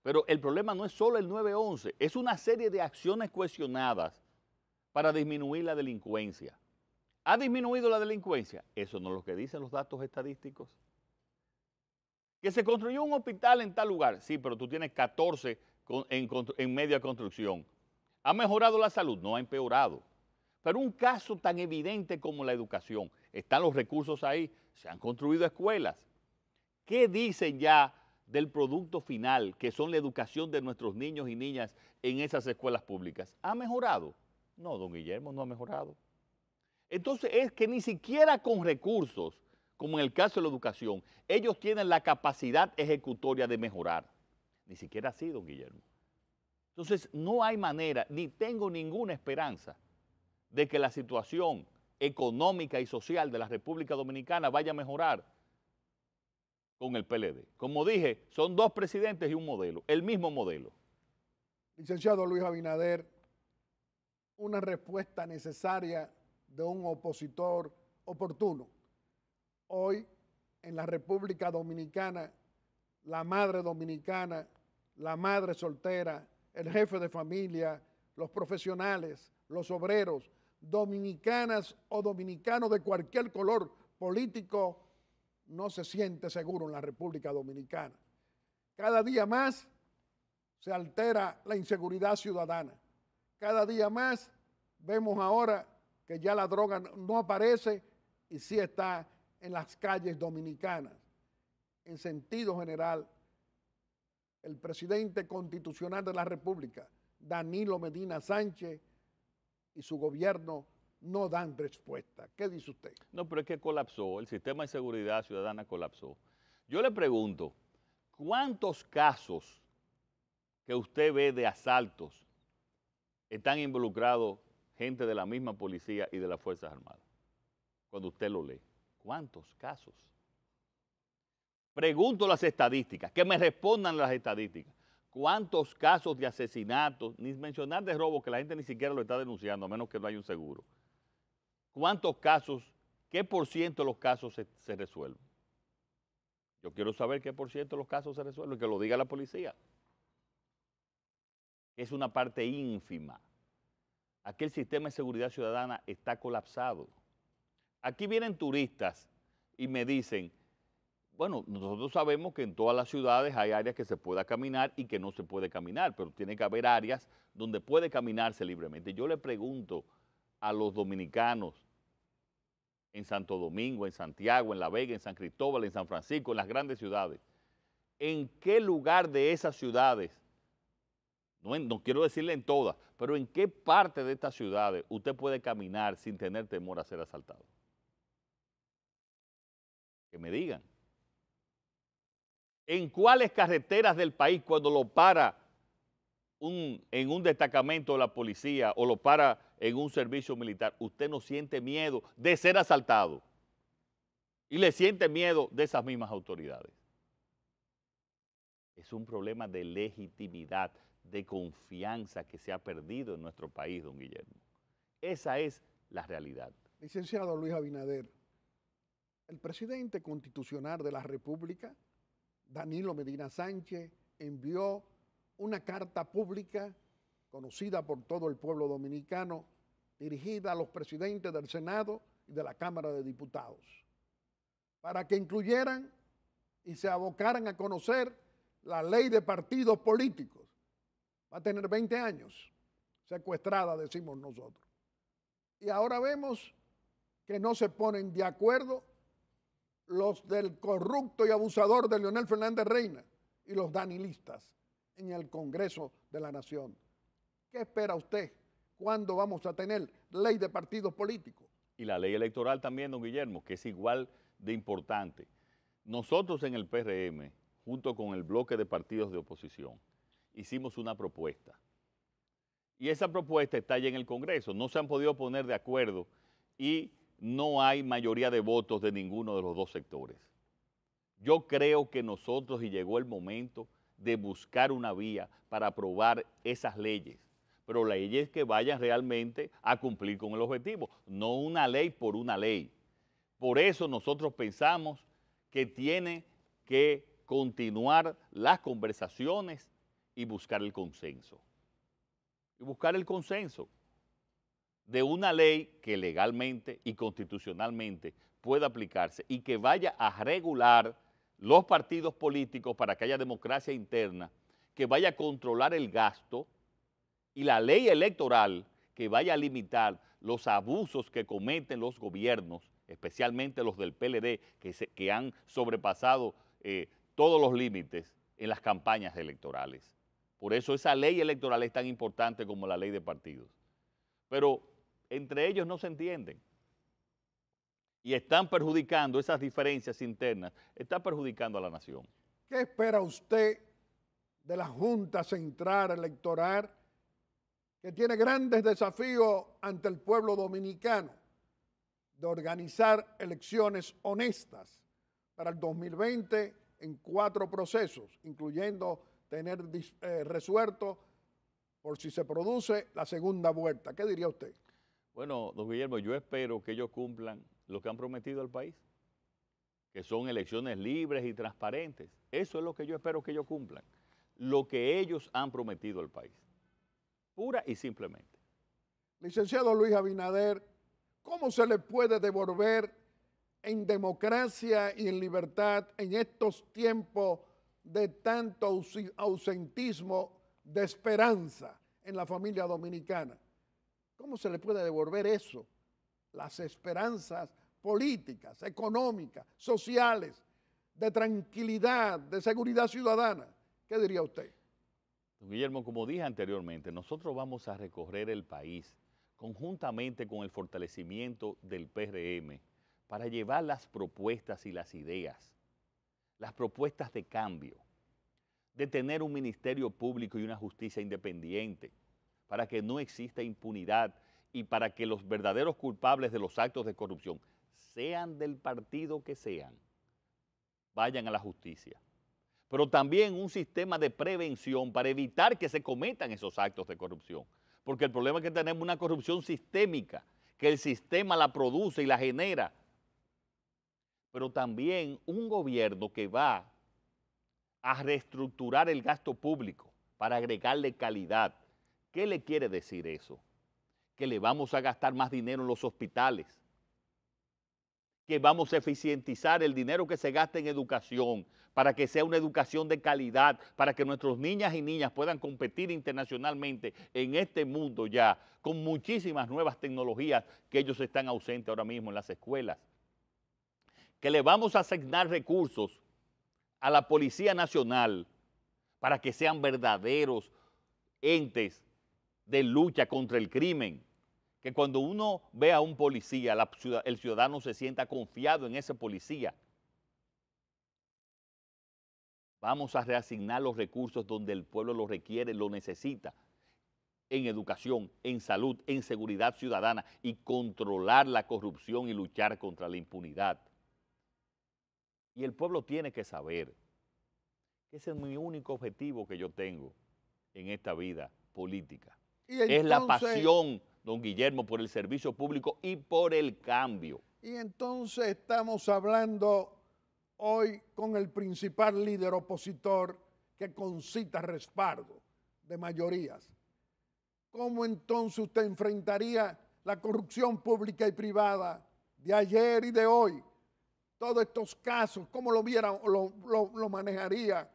Pero el problema no es solo el 911, es una serie de acciones cohesionadas para disminuir la delincuencia. ¿Ha disminuido la delincuencia? Eso no es lo que dicen los datos estadísticos. Que se construyó un hospital en tal lugar, sí, pero tú tienes 14 en media construcción. ¿Ha mejorado la salud? No, ha empeorado. Pero un caso tan evidente como la educación, están los recursos ahí, se han construido escuelas. ¿Qué dicen ya del producto final, que son la educación de nuestros niños y niñas en esas escuelas públicas? ¿Ha mejorado? No, don Guillermo, no ha mejorado. Entonces es que ni siquiera con recursos, como en el caso de la educación, ellos tienen la capacidad ejecutoria de mejorar. Ni siquiera así, don Guillermo. Entonces no hay manera, ni tengo ninguna esperanza de que la situación económica y social de la República Dominicana vaya a mejorar con el PLD. Como dije, son dos presidentes y un modelo, el mismo modelo. Licenciado Luis Abinader, una respuesta necesaria de un opositor oportuno. Hoy, en la República Dominicana, la madre dominicana, la madre soltera, el jefe de familia, los profesionales, los obreros, dominicanas o dominicanos de cualquier color político, no se siente seguro en la República Dominicana. Cada día más se altera la inseguridad ciudadana. Cada día más vemos ahora que ya la droga no aparece y sí está en las calles dominicanas. En sentido general, el presidente constitucional de la República, Danilo Medina Sánchez, y su gobierno no dan respuesta. ¿Qué dice usted? No, pero es que colapsó, el sistema de seguridad ciudadana colapsó. Yo le pregunto, ¿cuántos casos que usted ve de asaltos están involucrados gente de la misma policía y de las Fuerzas Armadas? Cuando usted lo lee, ¿cuántos casos? Pregunto las estadísticas, que me respondan las estadísticas. ¿Cuántos casos de asesinatos, ni mencionar de robo, que la gente ni siquiera lo está denunciando, a menos que no haya un seguro? ¿Cuántos casos, qué por ciento de los casos se resuelven? Yo quiero saber qué por ciento de los casos se resuelven, que lo diga la policía. Es una parte ínfima. Aquí el sistema de seguridad ciudadana está colapsado. Aquí vienen turistas y me dicen, bueno, nosotros sabemos que en todas las ciudades hay áreas que se pueda caminar y que no se puede caminar, pero tiene que haber áreas donde puede caminarse libremente. Yo le pregunto a los dominicanos en Santo Domingo, en Santiago, en La Vega, en San Cristóbal, en San Francisco, en las grandes ciudades, ¿en qué lugar de esas ciudades, no quiero decirle en todas, pero en qué parte de estas ciudades usted puede caminar sin tener temor a ser asaltado? Que me digan. ¿En cuáles carreteras del país cuando lo para en un destacamento de la policía o lo para en un servicio militar, usted no siente miedo de ser asaltado? Y le siente miedo de esas mismas autoridades. Es un problema de legitimidad, de confianza que se ha perdido en nuestro país, don Guillermo. Esa es la realidad. Licenciado Luis Abinader, el presidente constitucional de la República, Danilo Medina Sánchez, envió una carta pública conocida por todo el pueblo dominicano, dirigida a los presidentes del Senado y de la Cámara de Diputados, para que incluyeran y se abocaran a conocer la ley de partidos políticos. Va a tener 20 años secuestrada, decimos nosotros. Y ahora vemos que no se ponen de acuerdo los del corrupto y abusador de Leonel Fernández Reina y los danilistas en el Congreso de la Nación. ¿Qué espera usted? ¿Cuándo vamos a tener ley de partidos políticos? Y la ley electoral también, don Guillermo, que es igual de importante. Nosotros en el PRM, junto con el bloque de partidos de oposición, hicimos una propuesta. Y esa propuesta está ya en el Congreso. No se han podido poner de acuerdo y no hay mayoría de votos de ninguno de los dos sectores. Yo creo que nosotros, y llegó el momento de buscar una vía para aprobar esas leyes, pero leyes que vayan realmente a cumplir con el objetivo, no una ley por una ley. Por eso nosotros pensamos que tiene que continuar las conversaciones y buscar el consenso. Y buscar el consenso de una ley que legalmente y constitucionalmente pueda aplicarse y que vaya a regular los partidos políticos para que haya democracia interna, que vaya a controlar el gasto, y la ley electoral que vaya a limitar los abusos que cometen los gobiernos, especialmente los del PLD, que han sobrepasado todos los límites en las campañas electorales. Por eso esa ley electoral es tan importante como la ley de partidos. Pero entre ellos no se entienden y están perjudicando esas diferencias internas, están perjudicando a la nación. ¿Qué espera usted de la Junta Central Electoral, que tiene grandes desafíos ante el pueblo dominicano, de organizar elecciones honestas para el 2020 en 4 procesos, incluyendo tener resuelto por si se produce la segunda vuelta? ¿Qué diría usted? Bueno, don Guillermo, yo espero que ellos cumplan lo que han prometido al país, que son elecciones libres y transparentes. Eso es lo que yo espero que ellos cumplan, lo que ellos han prometido al país, pura y simplemente. Licenciado Luis Abinader, ¿cómo se le puede devolver en democracia y en libertad en estos tiempos de tanto ausentismo de esperanza en la familia dominicana? ¿Cómo se le puede devolver eso? Las esperanzas políticas, económicas, sociales, de tranquilidad, de seguridad ciudadana. ¿Qué diría usted? Don Guillermo, como dije anteriormente, nosotros vamos a recorrer el país conjuntamente con el fortalecimiento del PRM para llevar las propuestas y las ideas, las propuestas de cambio, de tener un ministerio público y una justicia independiente, para que no exista impunidad y para que los verdaderos culpables de los actos de corrupción, sean del partido que sean, vayan a la justicia. Pero también un sistema de prevención para evitar que se cometan esos actos de corrupción. Porque el problema es que tenemos una corrupción sistémica, que el sistema la produce y la genera. Pero también un gobierno que va a reestructurar el gasto público para agregarle calidad. ¿Qué le quiere decir eso? Que le vamos a gastar más dinero en los hospitales, que vamos a eficientizar el dinero que se gasta en educación para que sea una educación de calidad, para que nuestras niñas y niñas puedan competir internacionalmente en este mundo ya, con muchísimas nuevas tecnologías que ellos están ausentes ahora mismo en las escuelas. Que le vamos a asignar recursos a la Policía Nacional para que sean verdaderos entes de lucha contra el crimen. Que cuando uno ve a un policía, el ciudadano se sienta confiado en ese policía. Vamos a reasignar los recursos donde el pueblo lo requiere, lo necesita, en educación, en salud, en seguridad ciudadana y controlar la corrupción y luchar contra la impunidad. Y el pueblo tiene que saber que ese es mi único objetivo que yo tengo en esta vida política. Es la pasión, don Guillermo, por el servicio público y por el cambio. Y entonces estamos hablando hoy con el principal líder opositor que concita respaldo de mayorías. ¿Cómo entonces usted enfrentaría la corrupción pública y privada de ayer y de hoy? Todos estos casos, ¿cómo lo viera o lo manejaría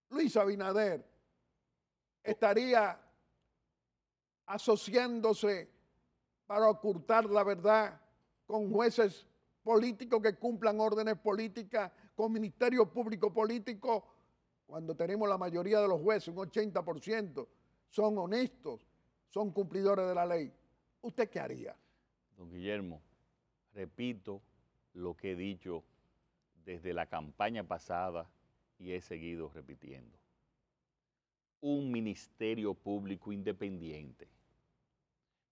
Luis Abinader? ¿Estaría asociándose para ocultar la verdad con jueces políticos que cumplan órdenes políticas, con ministerios públicos políticos, cuando tenemos la mayoría de los jueces, un 80%, son honestos, son cumplidores de la ley? ¿Usted qué haría? Don Guillermo, repito lo que he dicho desde la campaña pasada y he seguido repitiendo. Un ministerio público independiente,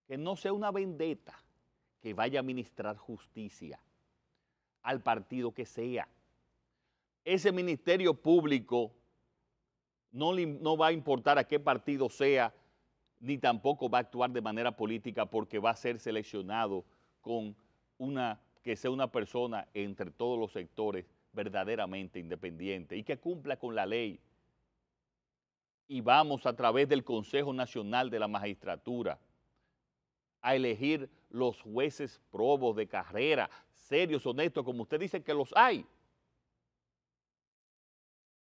que no sea una vendetta, que vaya a administrar justicia al partido que sea. Ese ministerio público no va a importar a qué partido sea, ni tampoco va a actuar de manera política, porque va a ser seleccionado con que sea una persona entre todos los sectores verdaderamente independiente y que cumpla con la ley. Y vamos a través del Consejo Nacional de la Magistratura a elegir los jueces probos de carrera, serios, honestos, como usted dice que los hay,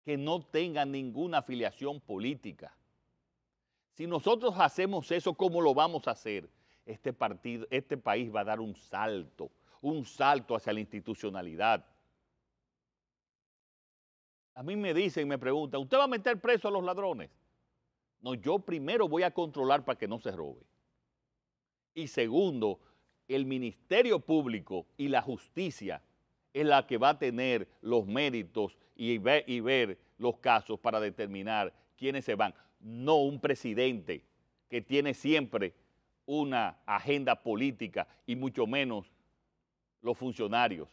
que no tengan ninguna afiliación política. Si nosotros hacemos eso, ¿cómo lo vamos a hacer? Este país va a dar un salto hacia la institucionalidad. A mí me dicen, me preguntan, ¿usted va a meter preso a los ladrones? No, yo primero voy a controlar para que no se robe. Y segundo, el Ministerio Público y la justicia es la que va a tener los méritos y ver los casos para determinar quiénes se van. No un presidente que tiene siempre una agenda política y mucho menos los funcionarios.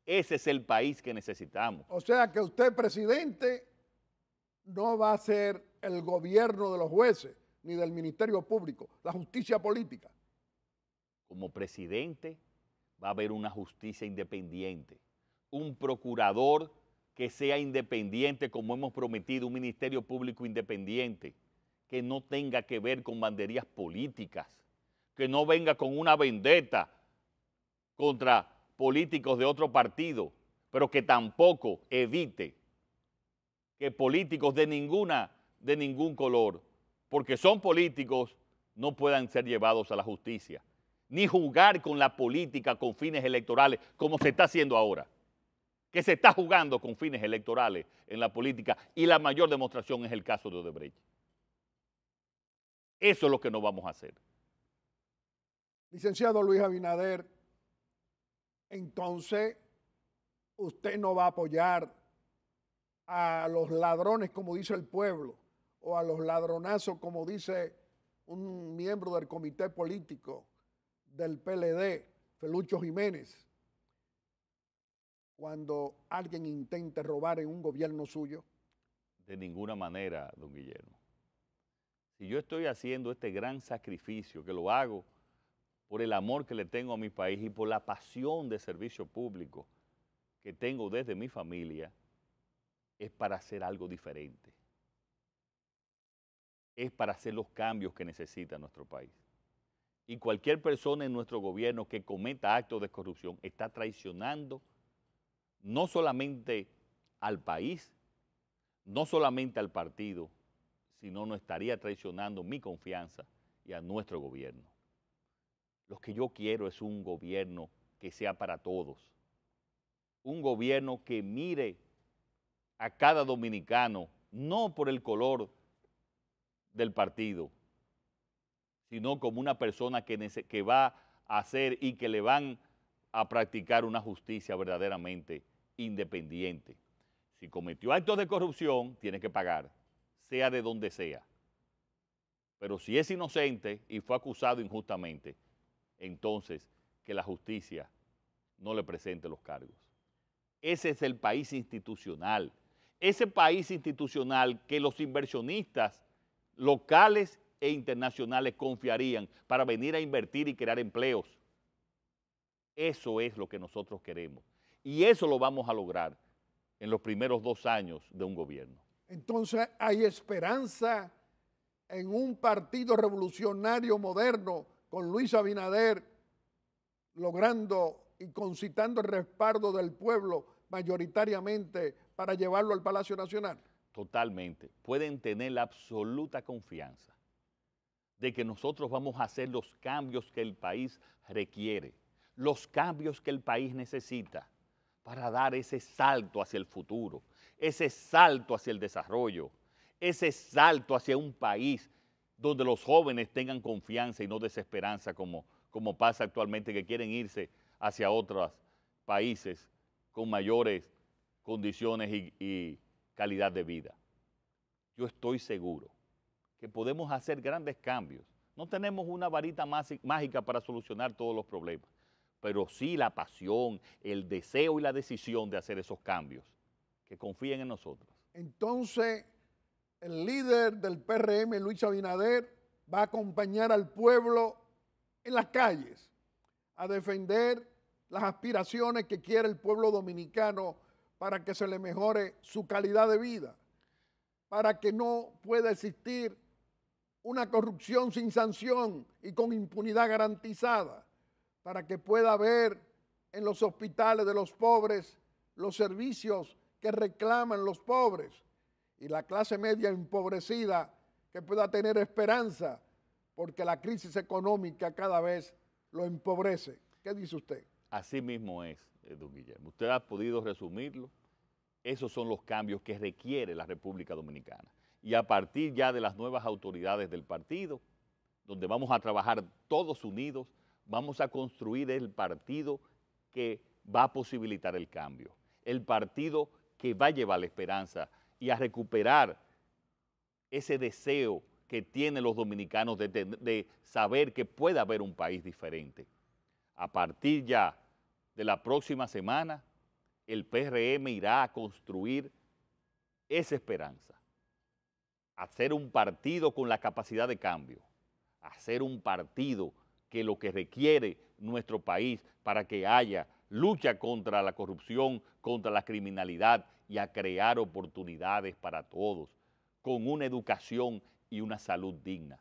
Ese es el país que necesitamos. O sea que usted, presidente, no va a ser el gobierno de los jueces ni del Ministerio Público, la justicia política. Como presidente va a haber una justicia independiente, un procurador que sea independiente, como hemos prometido, un ministerio público independiente, que no tenga que ver con banderías políticas, que no venga con una vendetta contra políticos de otro partido, pero que tampoco evite que políticos de ningún color, porque son políticos, no puedan ser llevados a la justicia, ni jugar con la política con fines electorales, como se está haciendo ahora, que se está jugando con fines electorales en la política, y la mayor demostración es el caso de Odebrecht. Eso es lo que no vamos a hacer. Licenciado Luis Abinader, entonces usted no va a apoyar a los ladrones, como dice el pueblo, o a los ladronazos, como dice un miembro del comité político del PLD, Felucho Jiménez, cuando alguien intente robar en un gobierno suyo? De ninguna manera, don Guillermo. Si yo estoy haciendo este gran sacrificio, que lo hago por el amor que le tengo a mi país y por la pasión de servicio público que tengo desde mi familia, es para hacer algo diferente. Es para hacer los cambios que necesita nuestro país. Y cualquier persona en nuestro gobierno que cometa actos de corrupción está traicionando no solamente al país, no solamente al partido, sino nos estaría traicionando mi confianza y a nuestro gobierno. Lo que yo quiero es un gobierno que sea para todos, un gobierno que mire a cada dominicano, no por el color del partido, sino como una persona que va a hacer y que le van a practicar una justicia verdaderamente independiente. Si cometió actos de corrupción, tiene que pagar, sea de donde sea. Pero si es inocente y fue acusado injustamente, entonces que la justicia no le presente los cargos. Ese es el país institucional. Ese país institucional que los inversionistas locales e internacionales confiarían para venir a invertir y crear empleos. Eso es lo que nosotros queremos. Y eso lo vamos a lograr en los primeros 2 años de un gobierno. Entonces hay esperanza en un partido revolucionario moderno con Luis Abinader logrando y concitando el respaldo del pueblo mayoritariamente para llevarlo al Palacio Nacional. Totalmente. Pueden tener la absoluta confianza de que nosotros vamos a hacer los cambios que el país requiere, los cambios que el país necesita para dar ese salto hacia el futuro, ese salto hacia el desarrollo, ese salto hacia un país donde los jóvenes tengan confianza y no desesperanza como pasa actualmente, que quieren irse hacia otros países con mayores condiciones y calidad de vida. Yo estoy seguro que podemos hacer grandes cambios. No tenemos una varita mágica para solucionar todos los problemas, pero sí la pasión, el deseo y la decisión de hacer esos cambios. Que confíen en nosotros. Entonces, el líder del PRM, Luis Abinader, va a acompañar al pueblo en las calles a defender las aspiraciones que quiere el pueblo dominicano para que se le mejore su calidad de vida, para que no pueda existir una corrupción sin sanción y con impunidad garantizada, para que pueda haber en los hospitales de los pobres los servicios que reclaman los pobres y la clase media empobrecida que pueda tener esperanza, porque la crisis económica cada vez lo empobrece. ¿Qué dice usted? Así mismo es, don Guillermo. Usted ha podido resumirlo. Esos son los cambios que requiere la República Dominicana. Y a partir ya de las nuevas autoridades del partido, donde vamos a trabajar todos unidos, vamos a construir el partido que va a posibilitar el cambio, el partido que va a llevar la esperanza y a recuperar ese deseo que tienen los dominicanos de saber que puede haber un país diferente. A partir ya de la próxima semana, el PRM irá a construir esa esperanza, a hacer un partido con la capacidad de cambio, a hacer un partido que lo que requiere nuestro país para que haya lucha contra la corrupción, contra la criminalidad y a crear oportunidades para todos, con una educación y una salud digna.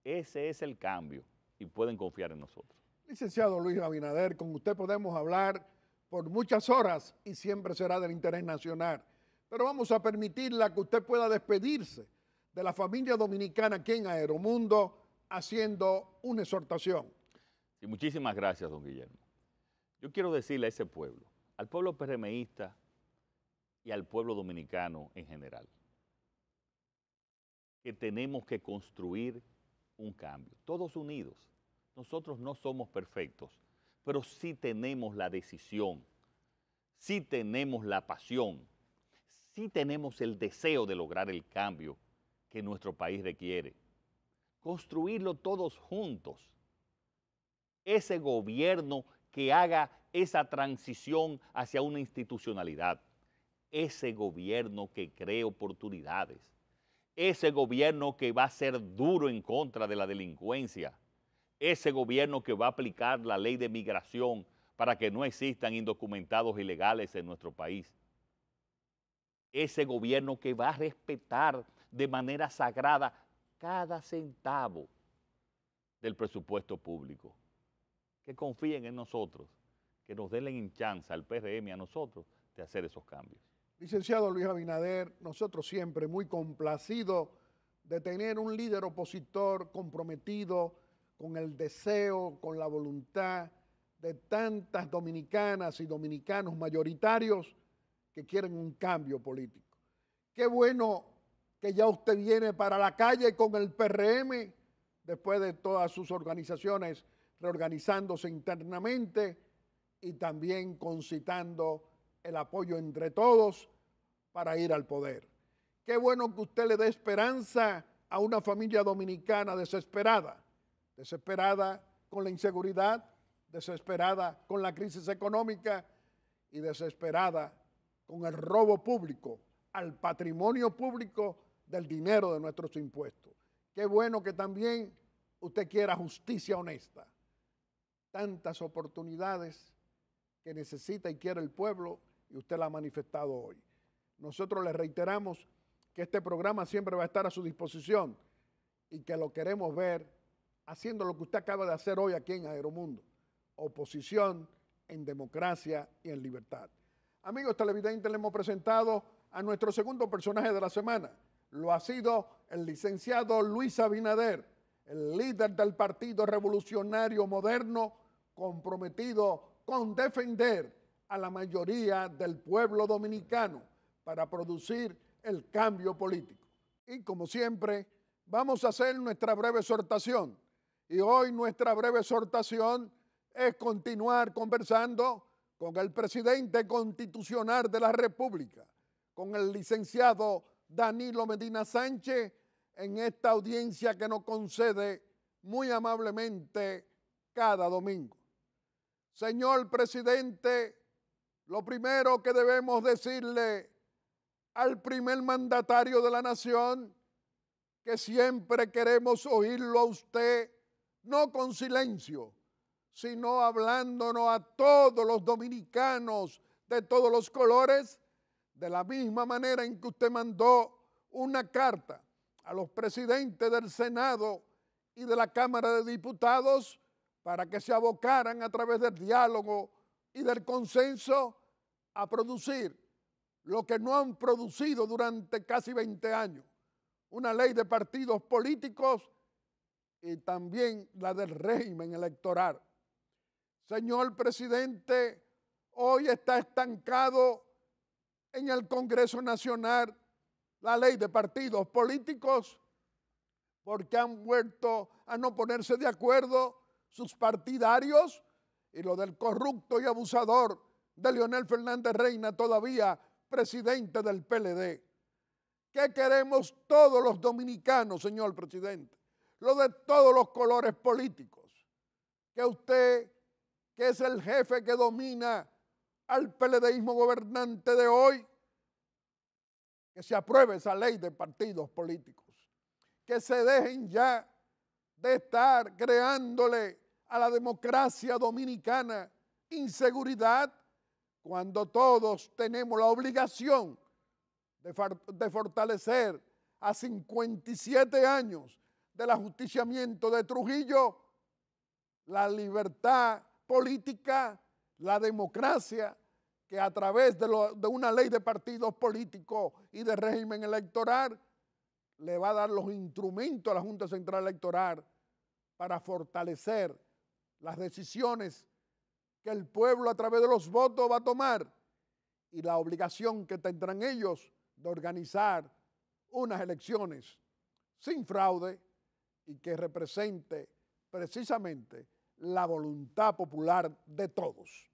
Ese es el cambio y pueden confiar en nosotros. Licenciado Luis Abinader, con usted podemos hablar por muchas horas y siempre será del interés nacional, pero vamos a permitirle que usted pueda despedirse de la familia dominicana aquí en Aeromundo haciendo una exhortación. Sí, muchísimas gracias, don Guillermo. Yo quiero decirle a ese pueblo, al pueblo PRMista y al pueblo dominicano en general, que tenemos que construir un cambio, todos unidos. Nosotros no somos perfectos, pero sí tenemos la decisión, sí tenemos la pasión, sí tenemos el deseo de lograr el cambio que nuestro país requiere. Construirlo todos juntos. Ese gobierno que haga esa transición hacia una institucionalidad. Ese gobierno que cree oportunidades. Ese gobierno que va a ser duro en contra de la delincuencia. Ese gobierno que va a aplicar la ley de migración para que no existan indocumentados ilegales en nuestro país. Ese gobierno que va a respetar de manera sagrada cada centavo del presupuesto público. Que confíen en nosotros, que nos den en chance al PRM y a nosotros de hacer esos cambios. Licenciado Luis Abinader, nosotros siempre muy complacidos de tener un líder opositor comprometido con el deseo, con la voluntad de tantas dominicanas y dominicanos mayoritarios que quieren un cambio político. Qué bueno que ya usted viene para la calle con el PRM, después de todas sus organizaciones reorganizándose internamente y también concitando el apoyo entre todos para ir al poder. Qué bueno que usted le dé esperanza a una familia dominicana desesperada con la inseguridad, desesperada con la crisis económica y desesperada con el robo público al patrimonio público del dinero de nuestros impuestos. Qué bueno que también usted quiera justicia honesta. Tantas oportunidades que necesita y quiere el pueblo y usted la ha manifestado hoy. Nosotros le reiteramos que este programa siempre va a estar a su disposición y que lo queremos ver haciendo lo que usted acaba de hacer hoy aquí en Aeromundo. Oposición en democracia y en libertad. Amigos televidentes, le hemos presentado a nuestro segundo personaje de la semana. Lo ha sido el licenciado Luis Abinader, el líder del Partido Revolucionario Moderno, comprometido con defender a la mayoría del pueblo dominicano para producir el cambio político. Y como siempre, vamos a hacer nuestra breve exhortación. Y hoy nuestra breve exhortación es continuar conversando con el presidente constitucional de la República, con el licenciado Danilo Medina Sánchez, en esta audiencia que nos concede muy amablemente cada domingo. Señor presidente, lo primero que debemos decirle al primer mandatario de la nación, que siempre queremos oírlo a usted, no con silencio, sino hablándonos a todos los dominicanos de todos los colores, de la misma manera en que usted mandó una carta a los presidentes del Senado y de la Cámara de Diputados para que se abocaran a través del diálogo y del consenso a producir lo que no han producido durante casi 20 años, una ley de partidos políticos y también la del régimen electoral. Señor presidente, hoy está estancado en el Congreso Nacional la ley de partidos políticos porque han vuelto a no ponerse de acuerdo sus partidarios y lo del corrupto y abusador de Leonel Fernández Reina, todavía presidente del PLD. ¿Qué queremos todos los dominicanos, señor presidente? Lo de todos los colores políticos. Que usted, que es el jefe que domina al PLDismo gobernante de hoy, que se apruebe esa ley de partidos políticos. Que se dejen ya de estar creándole a la democracia dominicana inseguridad cuando todos tenemos la obligación de fortalecer a 57 años del ajusticiamiento de Trujillo la libertad política, la democracia, que a través de una ley de partidos políticos y de régimen electoral le va a dar los instrumentos a la Junta Central Electoral para fortalecer las decisiones que el pueblo a través de los votos va a tomar y la obligación que tendrán ellos de organizar unas elecciones sin fraude y que represente precisamente la voluntad popular de todos.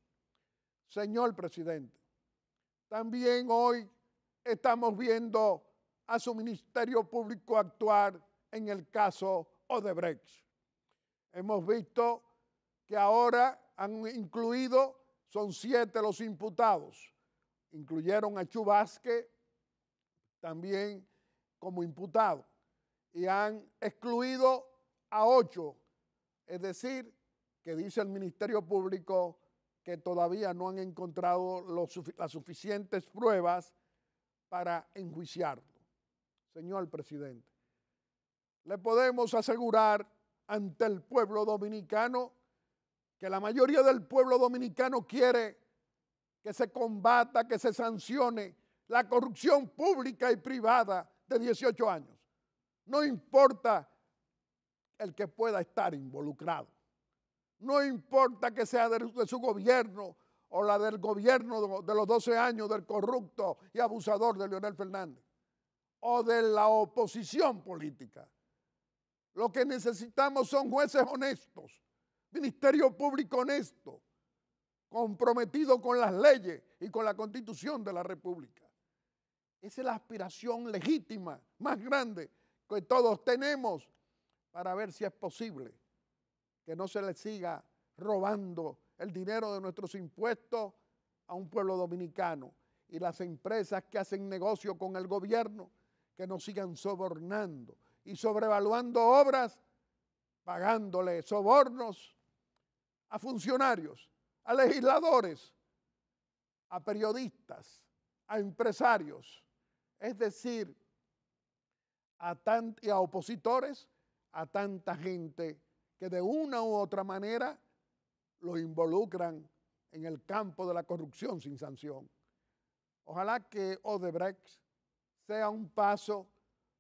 Señor presidente, también hoy estamos viendo a su Ministerio Público actuar en el caso Odebrecht. Hemos visto que ahora han incluido, son 7 los imputados, incluyeron a Chu Vázquez también como imputado y han excluido a 8, es decir, que dice el Ministerio Público que todavía no han encontrado las suficientes pruebas para enjuiciarlo. Señor presidente, le podemos asegurar ante el pueblo dominicano, que la mayoría del pueblo dominicano quiere que se combata, que se sancione la corrupción pública y privada de 18 años. No importa el que pueda estar involucrado. No importa que sea de su gobierno o la del gobierno de los 12 años del corrupto y abusador de Leonel Fernández o de la oposición política. Lo que necesitamos son jueces honestos, ministerio público honesto, comprometido con las leyes y con la Constitución de la República. Esa es la aspiración legítima más grande que todos tenemos para ver si es posible que no se le siga robando el dinero de nuestros impuestos a un pueblo dominicano y las empresas que hacen negocio con el gobierno que no sigan sobornando y sobrevaluando obras, pagándole sobornos a funcionarios, a legisladores, a periodistas, a empresarios, es decir, y a opositores, a tanta gente que de una u otra manera lo involucran en el campo de la corrupción sin sanción. Ojalá que Odebrecht sea un paso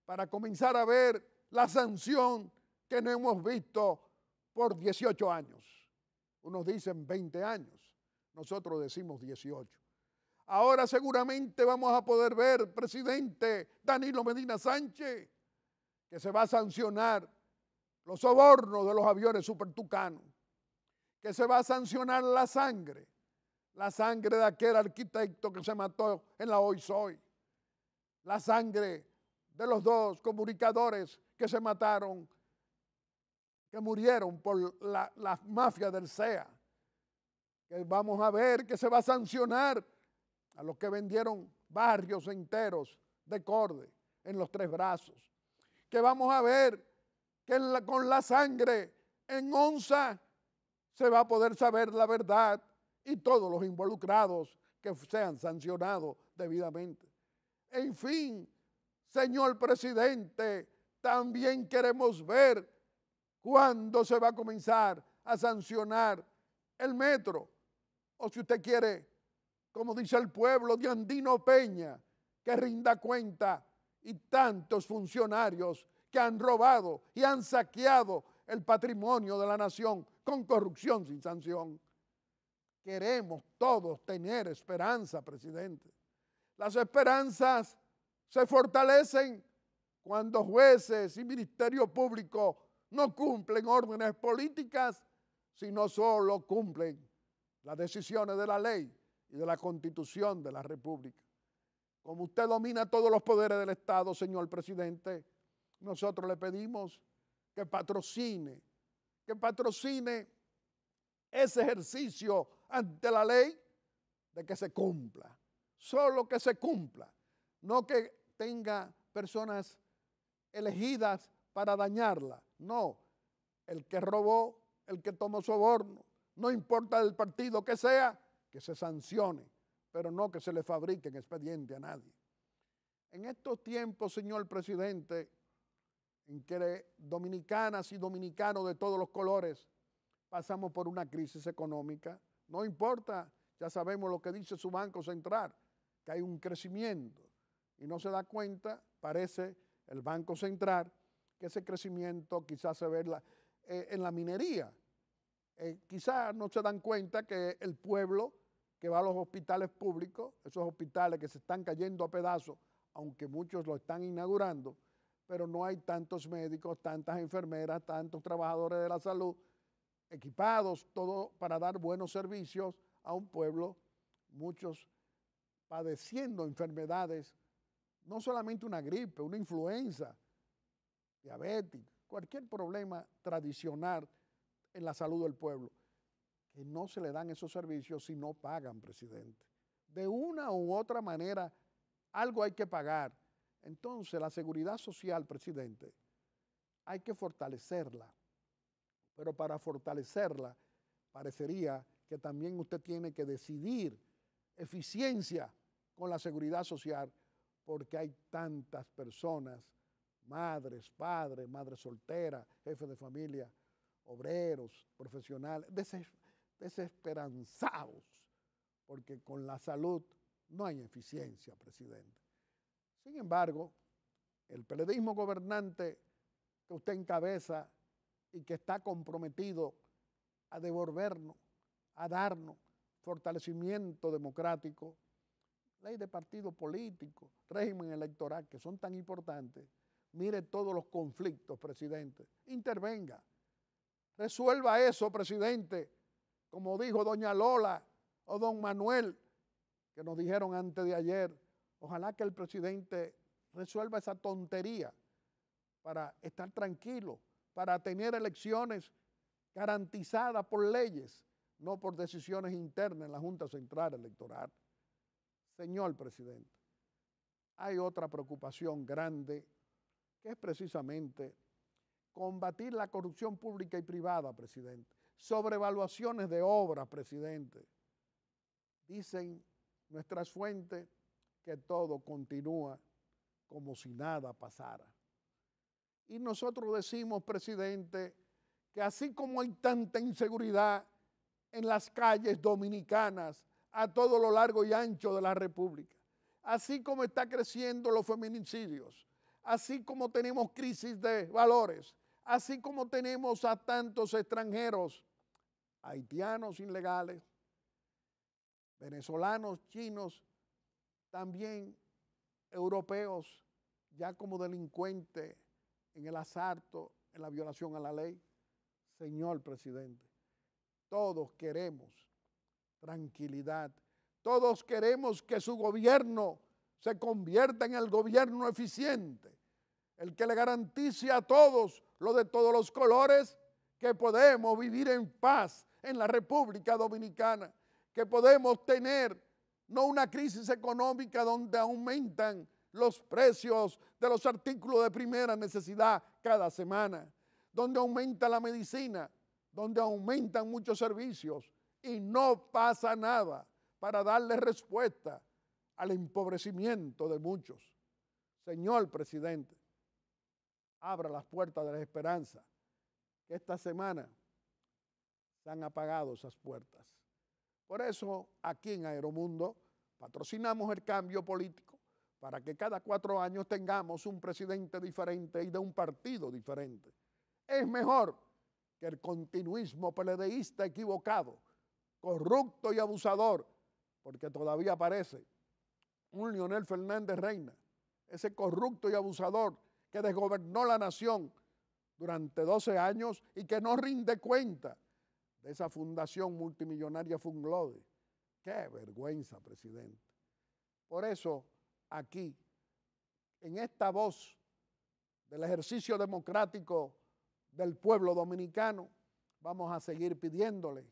para comenzar a ver la sanción que no hemos visto por 18 años. Unos dicen 20 años, nosotros decimos 18. Ahora seguramente vamos a poder ver, presidente Danilo Medina Sánchez, que se va a sancionar los sobornos de los aviones supertucanos, que se va a sancionar la sangre de aquel arquitecto que se mató en la Hoy Soy, la sangre de los dos comunicadores que se mataron, que murieron por la mafia del CEA, que vamos a ver que se va a sancionar a los que vendieron barrios enteros de Corde en los Tres Brazos, que vamos a ver que con la sangre en onza se va a poder saber la verdad y todos los involucrados que sean sancionados debidamente. En fin, señor presidente, también queremos ver cuándo se va a comenzar a sancionar el metro, o si usted quiere, como dice el pueblo de Andino Peña, que rinda cuenta, y tantos funcionarios que han robado y han saqueado el patrimonio de la nación con corrupción sin sanción. Queremos todos tener esperanza, presidente. Las esperanzas se fortalecen cuando jueces y ministerio público no cumplen órdenes políticas, sino solo cumplen las decisiones de la ley y de la Constitución de la República. Como usted domina todos los poderes del Estado, señor presidente, nosotros le pedimos que patrocine ese ejercicio ante la ley de que se cumpla. Solo que se cumpla, no que tenga personas elegidas para dañarla. No, el que robó, el que tomó soborno, no importa el partido que sea, que se sancione, pero no que se le fabriquen expediente a nadie. En estos tiempos, señor presidente, en que dominicanas y dominicanos de todos los colores pasamos por una crisis económica, no importa, ya sabemos lo que dice su Banco Central, que hay un crecimiento y no se da cuenta, parece el Banco Central, que ese crecimiento quizás se ve en la minería. Quizás no se dan cuenta que el pueblo que va a los hospitales públicos, esos hospitales que se están cayendo a pedazos, aunque muchos lo están inaugurando, pero no hay tantos médicos, tantas enfermeras, tantos trabajadores de la salud equipados, todo para dar buenos servicios a un pueblo, muchos padeciendo enfermedades, no solamente una gripe, una influenza, diabetes, cualquier problema tradicional en la salud del pueblo, que no se le dan esos servicios si no pagan, presidente. De una u otra manera, algo hay que pagar. Entonces, la seguridad social, presidente, hay que fortalecerla. Pero para fortalecerla, parecería que también usted tiene que decidir eficiencia con la seguridad social, porque hay tantas personas, madres, padres, madres solteras, jefes de familia, obreros, profesionales, desesperanzados, porque con la salud no hay eficiencia, presidente. Sin embargo, el PLDismo gobernante que usted encabeza y que está comprometido a devolvernos, a darnos fortalecimiento democrático, ley de partido político, régimen electoral, que son tan importantes, mire todos los conflictos, presidente, intervenga, resuelva eso, presidente, como dijo doña Lola o don Manuel, que nos dijeron antes de ayer, ojalá que el presidente resuelva esa tontería para estar tranquilo, para tener elecciones garantizadas por leyes, no por decisiones internas en la Junta Central Electoral. Señor presidente, hay otra preocupación grande que es precisamente combatir la corrupción pública y privada, presidente. Sobrevaluaciones de obras, presidente. Dicen nuestras fuentes que todo continúa como si nada pasara. Y nosotros decimos, presidente, que así como hay tanta inseguridad en las calles dominicanas a todo lo largo y ancho de la República, así como está creciendo los feminicidios, así como tenemos crisis de valores, así como tenemos a tantos extranjeros, haitianos ilegales, venezolanos, chinos, también europeos, ya como delincuentes en el asalto, en la violación a la ley. Señor presidente, todos queremos tranquilidad, todos queremos que su gobierno se convierta en el gobierno eficiente, el que le garantice a todos, lo de todos los colores, que podemos vivir en paz en la República Dominicana, que podemos tener no una crisis económica donde aumentan los precios de los artículos de primera necesidad cada semana, donde aumenta la medicina, donde aumentan muchos servicios y no pasa nada para darle respuesta al empobrecimiento de muchos. Señor presidente, abra las puertas de la esperanza, que esta semana se han apagado esas puertas. Por eso, aquí en Aeromundo, patrocinamos el cambio político para que cada 4 años tengamos un presidente diferente y de un partido diferente. Es mejor que el continuismo PLDista equivocado, corrupto y abusador, porque todavía aparece un Leonel Fernández Reina, ese corrupto y abusador que desgobernó la nación durante 12 años y que no rinde cuenta de esa fundación multimillonaria Funglode. ¡Qué vergüenza, presidente! Por eso, aquí, en esta voz del ejercicio democrático del pueblo dominicano, vamos a seguir pidiéndole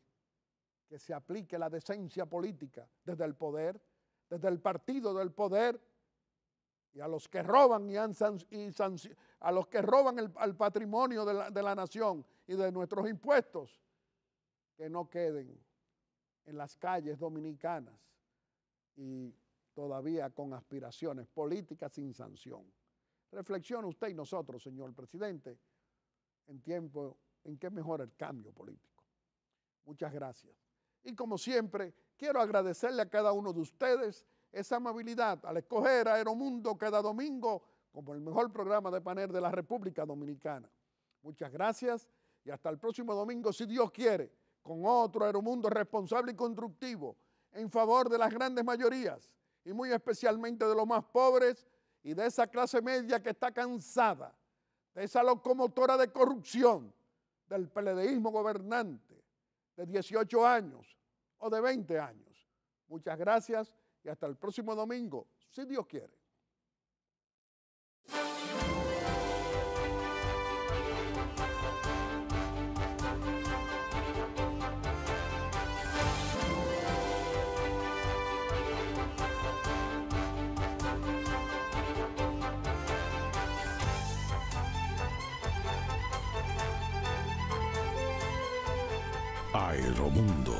que se aplique la decencia política desde el poder, desde el partido del poder, y a los que roban a los que roban el patrimonio de la nación y de nuestros impuestos, que no queden en las calles dominicanas y todavía con aspiraciones políticas sin sanción. Reflexione usted y nosotros, señor presidente, en tiempo en que mejora el cambio político. Muchas gracias. Y como siempre, quiero agradecerle a cada uno de ustedes esa amabilidad al escoger Aeromundo cada domingo como el mejor programa de panel de la República Dominicana. Muchas gracias y hasta el próximo domingo, si Dios quiere, con otro Aeromundo responsable y constructivo en favor de las grandes mayorías y muy especialmente de los más pobres y de esa clase media que está cansada de esa locomotora de corrupción del PLDismo gobernante de 18 años o de 20 años. Muchas gracias y hasta el próximo domingo, si Dios quiere. Aeromundo.